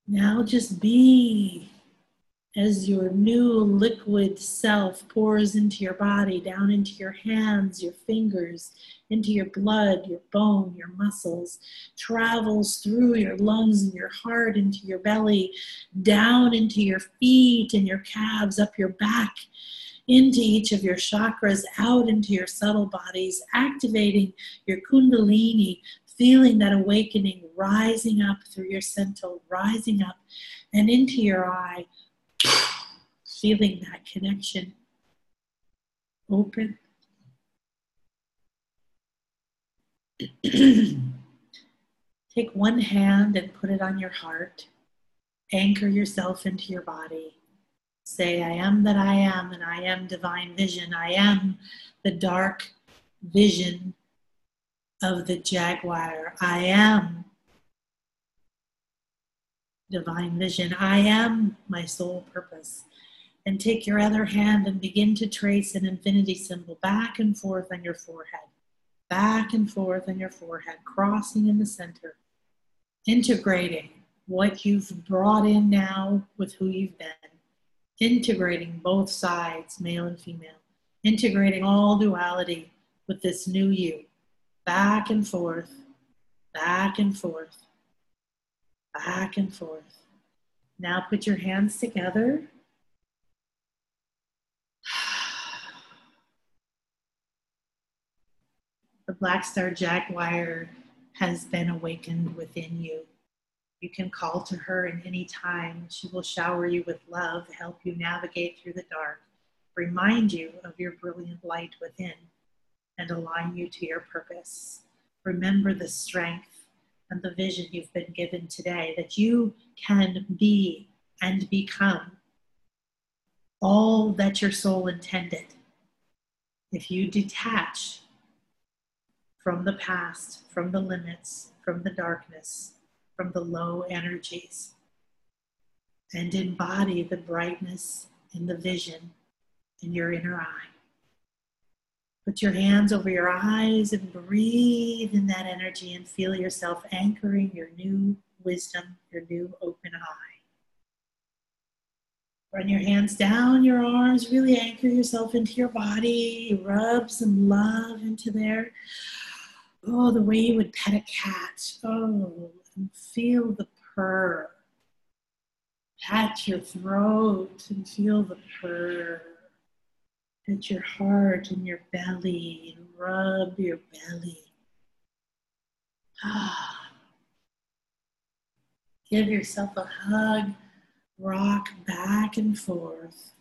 now just be as your new liquid self pours into your body, down into your hands, your fingers, into your blood, your bone, your muscles, travels through your lungs and your heart, into your belly, down into your feet and your calves, up your back, into each of your chakras, out into your subtle bodies, activating your kundalini, feeling that awakening rising up through your central, rising up and into your eye, feeling that connection open. Take one hand and put it on your heart. Anchor yourself into your body. Say, I am that I am, and I am divine vision. I am the dark vision of the jaguar. I am divine vision. I am my soul purpose. And take your other hand and begin to trace an infinity symbol back and forth on your forehead. Back and forth on your forehead, crossing in the center, integrating what you've brought in now with who you've been, integrating both sides, male and female, integrating all duality with this new you, back and forth, back and forth, back and forth. Now put your hands together. The Black Star Jaguar has been awakened within you. You can call to her at any time. She will shower you with love, help you navigate through the dark, remind you of your brilliant light within, and align you to your purpose. Remember the strength and the vision you've been given today, that you can be and become all that your soul intended. If you detach from the past, from the limits, from the darkness, from the low energies, and embody the brightness and the vision in your inner eye. Put your hands over your eyes and breathe in that energy and feel yourself anchoring your new wisdom, your new open eye. Run your hands down your arms, really anchor yourself into your body, rub some love into there. Oh, the way you would pet a cat. Oh, and feel the purr. Pat your throat and feel the purr. Pat your heart and your belly and rub your belly. Give yourself a hug. Rock back and forth.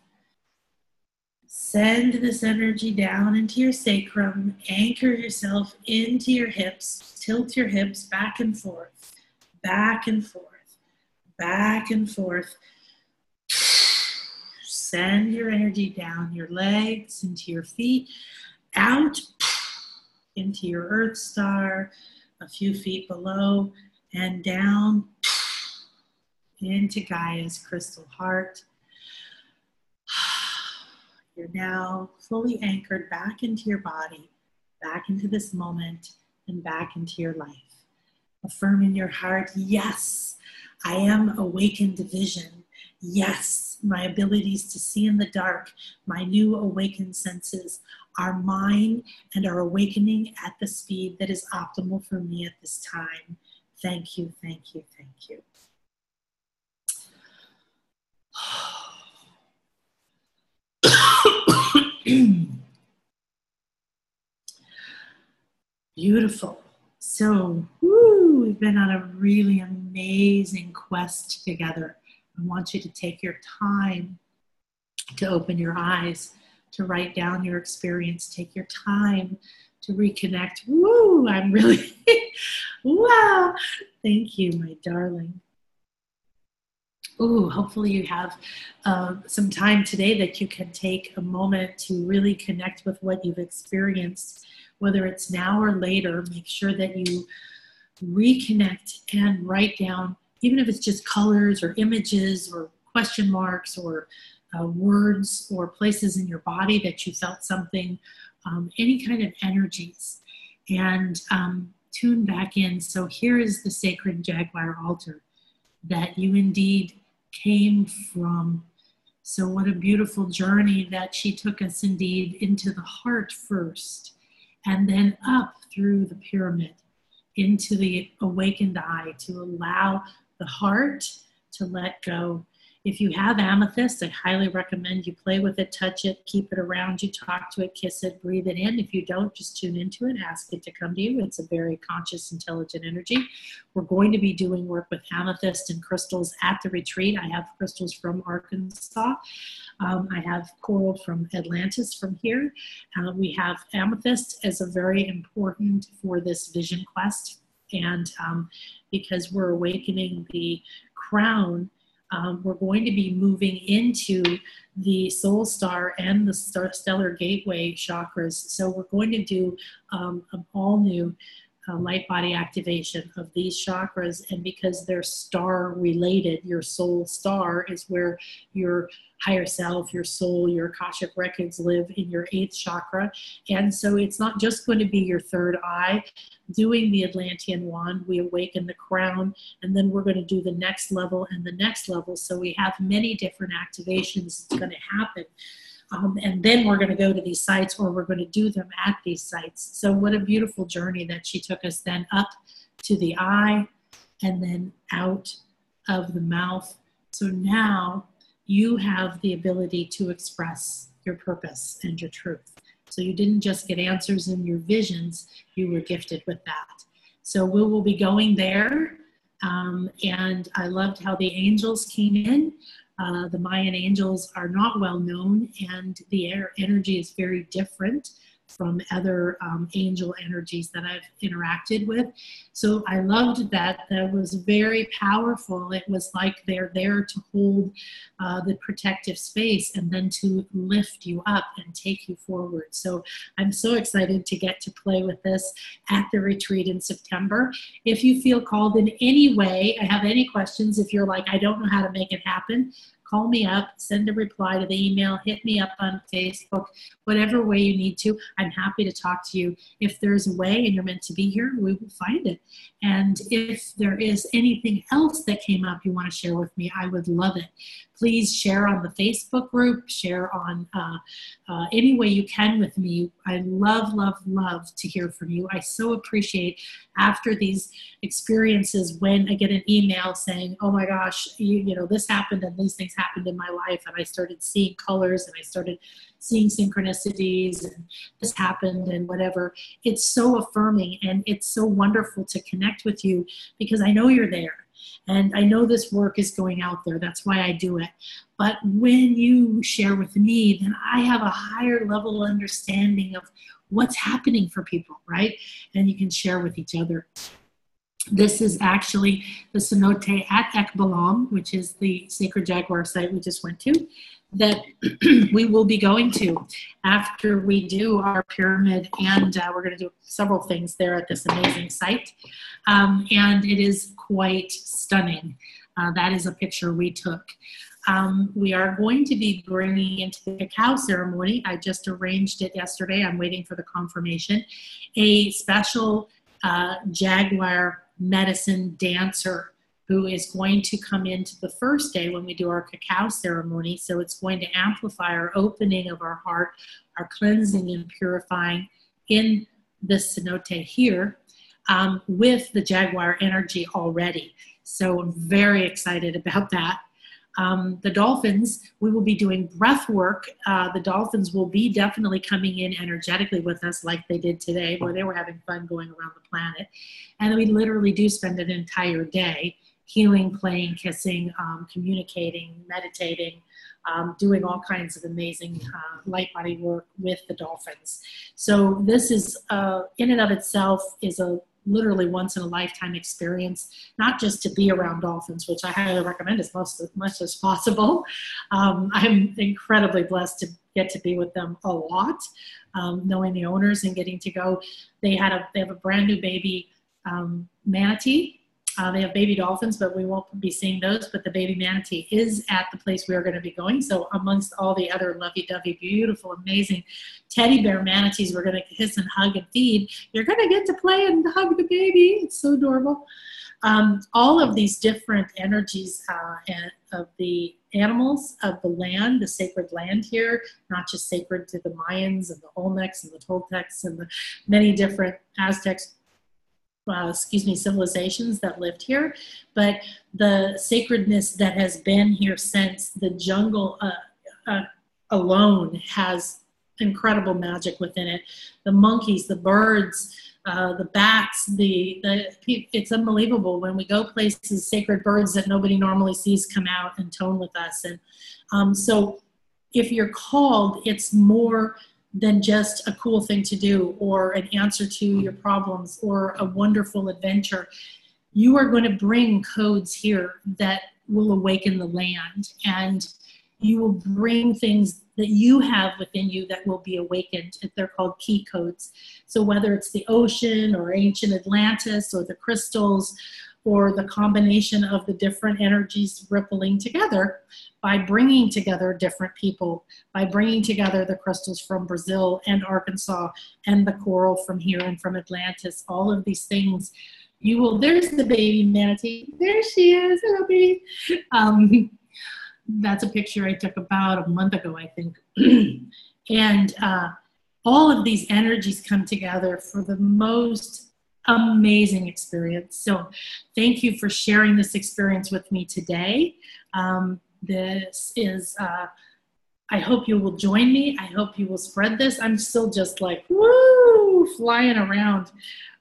Send this energy down into your sacrum. Anchor yourself into your hips. Tilt your hips back and forth. Back and forth. Back and forth. Send your energy down your legs, into your feet, out, into your Earth Star, a few feet below, and down into Gaia's crystal heart. You're now fully anchored back into your body, back into this moment, and back into your life. Affirm in your heart, yes, I am awakened vision. Yes, my abilities to see in the dark, my new awakened senses are mine and are awakening at the speed that is optimal for me at this time. Thank you, thank you, thank you. Beautiful. So, we've been on a really amazing quest together. I want you to take your time to open your eyes, to write down your experience. Take your time to reconnect. Woo, I'm really, wow. Thank you, my darling. Ooh, hopefully you have some time today that you can take a moment to really connect with what you've experienced, whether it's now or later. Make sure that you reconnect and write down, even if it's just colors or images or question marks or words or places in your body that you felt something, any kind of energies, and tune back in. So here is the sacred Jaguar altar that you indeed came from. So what a beautiful journey that she took us indeed into the heart first, and then up through the pyramid into the awakened eye, to allow the heart to let go. If you have amethyst, I highly recommend you play with it, touch it, keep it around you, talk to it, kiss it, breathe it in. If you don't, just tune into it, ask it to come to you. It's a very conscious, intelligent energy. We're going to be doing work with amethyst and crystals at the retreat. I have crystals from Arkansas. I have coral from Atlantis from here. We have amethyst as a very important for this vision quest. And because we're awakening the crown, we're going to be moving into the soul star and the stellar gateway chakras. So we're going to do an all new light body activation of these chakras. And because they're star related, your soul star is where your higher self, your soul, your Akashic records live in your 8th chakra. And so it's not just going to be your third eye. Doing the Atlantean wand, we awaken the crown, and then we're going to do the next level and the next level. So we have many different activations that's going to happen. And then we're going to go to these sites, or we're going to do them at these sites. So what a beautiful journey that she took us then up to the eye and then out of the mouth. So now you have the ability to express your purpose and your truth. So you didn't just get answers in your visions, you were gifted with that. So we will be going there. And I loved how the angels came in. The Mayan angels are not well known, and the air energy is very different from other angel energies that I've interacted with. So I loved that. That was very powerful. It was like they're there to hold the protective space and then to lift you up and take you forward. So I'm so excited to get to play with this at the retreat in September. If you feel called in any way, I have any questions, if you're like, I don't know how to make it happen, call me up, send a reply to the email, hit me up on Facebook, whatever way you need to. I'm happy to talk to you. If there's a way and you're meant to be here, we will find it. And if there is anything else that came up you want to share with me, I would love it. Please share on the Facebook group, share on any way you can with me. I love, love, love to hear from you. I so appreciate after these experiences when I get an email saying, oh my gosh, you know, this happened and these things happened in my life, and I started seeing colors and I started seeing synchronicities and this happened and whatever. It's so affirming, and it's so wonderful to connect with you because I know you're there. And I know this work is going out there. That's why I do it. But when you share with me, then I have a higher level understanding of what's happening for people, right? And you can share with each other. This is actually the cenote at Ekbalam, which is the sacred Jaguar site we just went to, that we will be going to after we do our pyramid, and we're going to do several things there at this amazing site, and it is quite stunning. That is a picture we took. We are going to be bringing into the cacao ceremony, I just arranged it yesterday, I'm waiting for the confirmation, a special Jaguar medicine dancer who is going to come into the first day when we do our cacao ceremony. So it's going to amplify our opening of our heart, our cleansing and purifying in this cenote here with the Jaguar energy already. So I'm very excited about that. The dolphins, we will be doing breath work. The dolphins will be definitely coming in energetically with us like they did today, where they were having fun going around the planet. And we literally do spend an entire day healing, playing, kissing, communicating, meditating, doing all kinds of amazing light body work with the dolphins. So this is, in and of itself, is a literally once in a lifetime experience, not just to be around dolphins, which I highly recommend as much as possible. I'm incredibly blessed to get to be with them a lot, knowing the owners and getting to go. They have a brand new baby manatee. They have baby dolphins, but we won't be seeing those. But the baby manatee is at the place we are going to be going. So amongst all the other lovey-dovey, beautiful, amazing teddy bear manatees we're going to kiss and hug and feed, you're going to get to play and hug the baby. It's so adorable. All of these different energies of the animals, of the land, the sacred land here, not just sacred to the Mayans and the Olmecs and the Toltecs and the many different Aztecs, civilizations that lived here, but the sacredness that has been here since the jungle alone has incredible magic within it. The monkeys, the birds, the bats, it's unbelievable. When we go places, sacred birds that nobody normally sees come out and tone with us. And so if you're called, it's more than just a cool thing to do or an answer to your problems or a wonderful adventure. You are going to bring codes here that will awaken the land. And you will bring things that you have within you that will be awakened. They're called key codes. So whether it's the ocean or ancient Atlantis or the crystals or the combination of the different energies rippling together, by bringing together different people, by bringing together the crystals from Brazil and Arkansas and the coral from here and from Atlantis, all of these things, you will, there's the baby manatee. There she is, hello baby. That's a picture I took about a month ago, I think. And all of these energies come together for the most amazing experience. So thank you for sharing this experience with me today. This is, I hope you will join me. I hope you will spread this. I'm still just like, woo, flying around.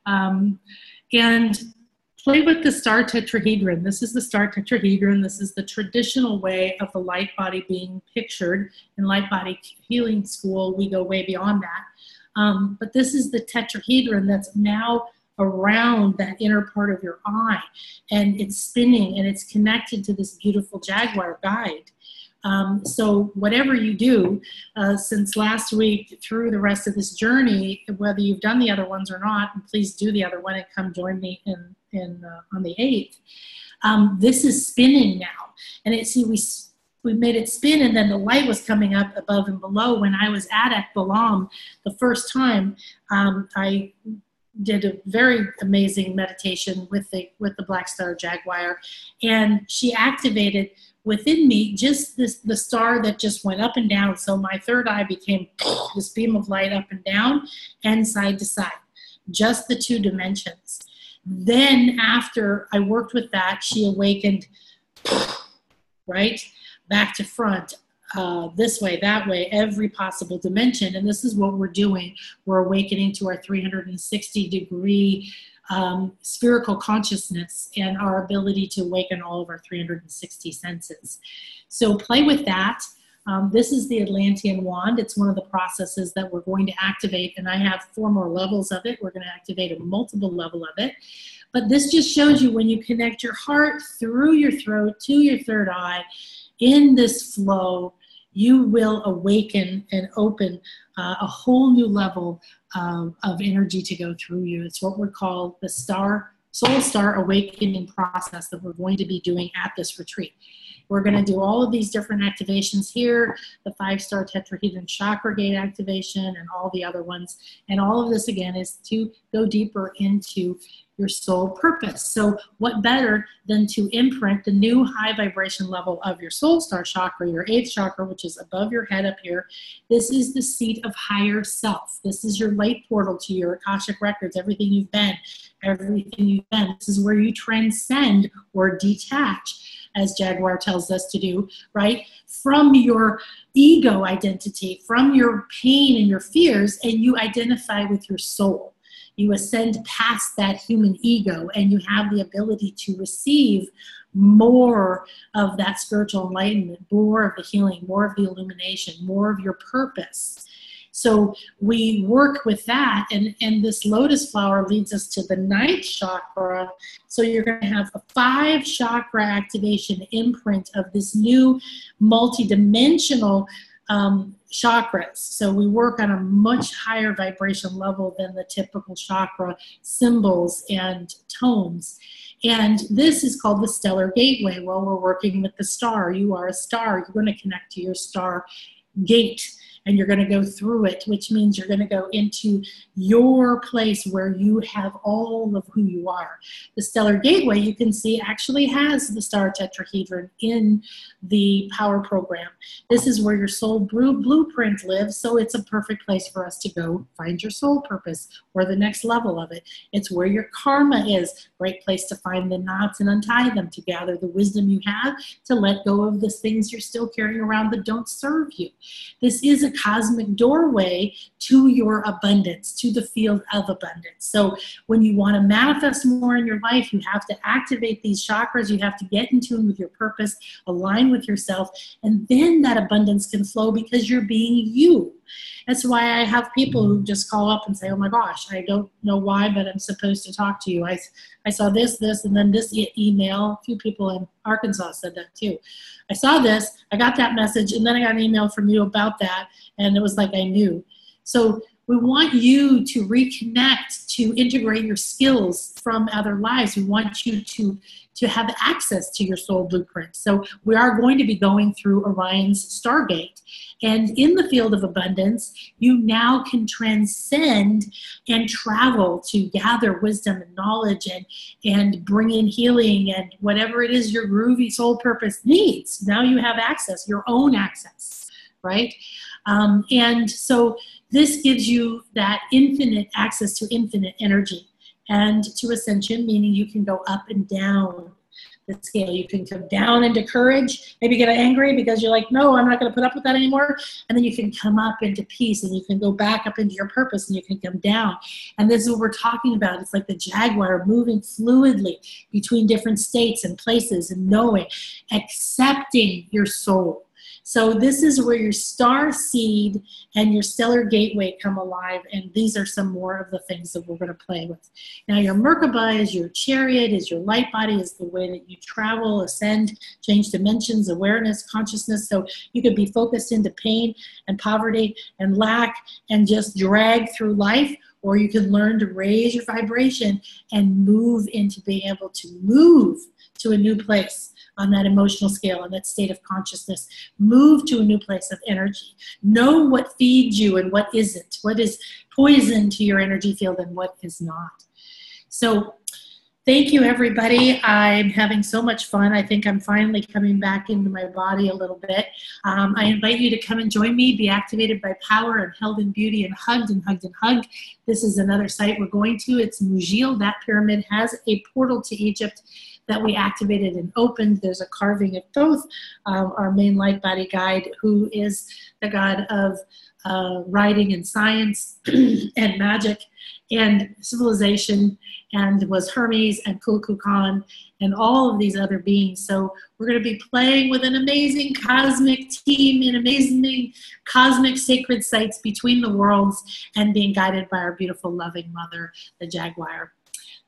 And play with the star tetrahedron. This is the star tetrahedron. This is the traditional way of the light body being pictured. In light body healing school, we go way beyond that. But this is the tetrahedron that's now around that inner part of your eye. And it's spinning and it's connected to this beautiful Jaguar guide. So whatever you do since last week through the rest of this journey, whether you've done the other ones or not, please do the other one and come join me on the 8th. This is spinning now. And we made it spin, and then the light was coming up above and below. When I was at Ekbalam the first time, I did a very amazing meditation with the Black Star Jaguar, and she activated within me just the star that just went up and down. So my third eye became this beam of light up and down and side to side, just the 2 dimensions. Then after I worked with that, she awakened, right, back to front, this way, that way, every possible dimension. And this is what we're doing. We're awakening to our 360-degree spherical consciousness and our ability to awaken all of our 360 senses. So play with that. This is the Atlantean wand. It's one of the processes that we're going to activate, and I have 4 more levels of it. We're going to activate a multiple level of it. But this just shows you when you connect your heart through your throat to your third eye in this flow, you will awaken and open a whole new level of energy to go through you. It's what we call the soul star awakening process that we're going to be doing at this retreat. We're going to do all of these different activations here, the 5-star tetrahedron chakra gate activation and all the other ones. And all of this, again, is to go deeper into your soul purpose. So what better than to imprint the new high vibration level of your soul star chakra, your 8th chakra, which is above your head up here. This is the seat of higher self. This is your light portal to your Akashic records, everything you've been, everything you've been. This is where you transcend or detach, as Jaguar tells us to do, right? From your ego identity, from your pain and your fears, and you identify with your soul. You ascend past that human ego, and you have the ability to receive more of that spiritual enlightenment, more of the healing, more of the illumination, more of your purpose. So we work with that, and this lotus flower leads us to the 9th chakra. So you're going to have a 5-chakra activation imprint of this new multidimensional chakras. So we work on a much higher vibration level than the typical chakra symbols and tones. And this is called the stellar gateway. Well, we're working with the star. You are a star. You're going to connect to your star gate, and you're going to go through it, which means you're going to go into your place where you have all of who you are. The stellar gateway, you can see, actually has the star tetrahedron in the power program. This is where your soul blueprint lives, so it's a perfect place for us to go find your soul purpose or the next level of it. It's where your karma is. Great place to find the knots and untie them, to gather the wisdom you have, to let go of the things you're still carrying around that don't serve you. This is a cosmic doorway to your abundance, to the field of abundance. So when you want to manifest more in your life, you have to activate these chakras. You have to get in tune with your purpose, align with yourself, and then that abundance can flow because you're being you. That's why I have people who just call up and say, oh my gosh, I don't know why, but I'm supposed to talk to you. I saw this, and then this email. A few people in Arkansas said that too. I saw this, I got that message, and then I got an email from you about that, and it was like I knew. So we want you to reconnect, to integrate your skills from other lives. We want you to have access to your soul blueprint. So we are going to be going through Orion's Stargate. And in the field of abundance, you now can transcend and travel to gather wisdom and knowledge and bring in healing and whatever it is your groovy soul purpose needs. Now you have access, your own access, right? And so this gives you that infinite access to infinite energy and to ascension, meaning you can go up and down the scale. You can come down into courage, maybe get angry because you're like, no, I'm not going to put up with that anymore. And then you can come up into peace, and you can go back up into your purpose, and you can come down. And this is what we're talking about. It's like the Jaguar moving fluidly between different states and places and knowing, accepting your soul. So this is where your star seed and your stellar gateway come alive, and these are some more of the things that we're going to play with. Now your Merkaba is your chariot, is your light body, is the way that you travel, ascend, change dimensions, awareness, consciousness. So you could be focused into pain and poverty and lack and just drag through life, or you can learn to raise your vibration and move into being able to move to a new place on that emotional scale, on that state of consciousness. Move to a new place of energy. Know what feeds you and what isn't. What is poison to your energy field and what is not. So thank you, everybody. I'm having so much fun. I think I'm finally coming back into my body a little bit. I invite you to come and join me, be activated by power and held in beauty and hugged and hugged and hugged. This is another site we're going to. It's Mujil. That pyramid has a portal to Egypt that we activated and opened. There's a carving of Thoth, our main light body guide, who is the god of writing and science and magic and civilization, and was Hermes and Kukulkan and all of these other beings. So we're going to be playing with an amazing cosmic team in amazing cosmic sacred sites between the worlds, and being guided by our beautiful loving mother, the Jaguar.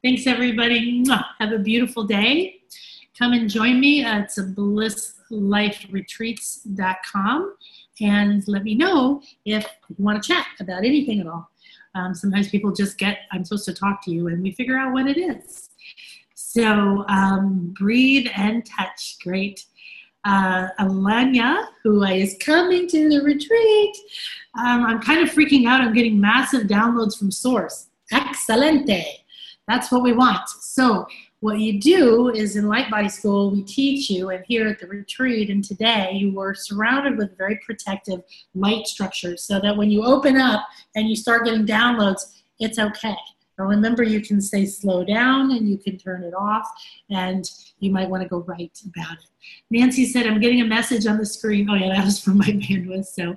Thanks, everybody. Have a beautiful day. Come and join me at blissliferetreats.com and let me know if you want to chat about anything at all. Sometimes people just get, I'm supposed to talk to you, and we figure out what it is. So breathe and touch. Great. Alanya, who is coming to the retreat. I'm kind of freaking out. I'm getting massive downloads from Source. Excelente. That's what we want. So what you do is in Light Body School, we teach you, and here at the retreat and today, you were surrounded with very protective light structures so that when you open up and you start getting downloads, it's okay. Now remember, you can say slow down and you can turn it off, and you might want to go right about it. Nancy said, I'm getting a message on the screen. Oh yeah, that was from my bandwidth. So,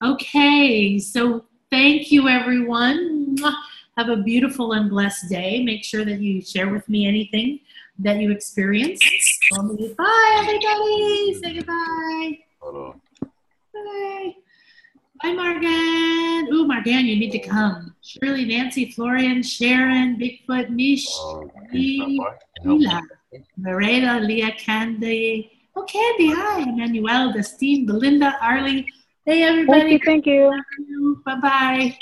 okay. So thank you, everyone. Have a beautiful and blessed day. Make sure that you share with me anything that you experienced. Bye, everybody. Say goodbye. Hold on. Bye. Bye, Morgan. Ooh, Morgan, you need to come. Shirley, Nancy, Florian, Sharon, Bigfoot, Mish, Mila, Mareda, Leah, Candy. Oh, Candy, hi. Emmanuel, Destine, Belinda, Arlie. Hey, everybody. Thank you. Bye-bye.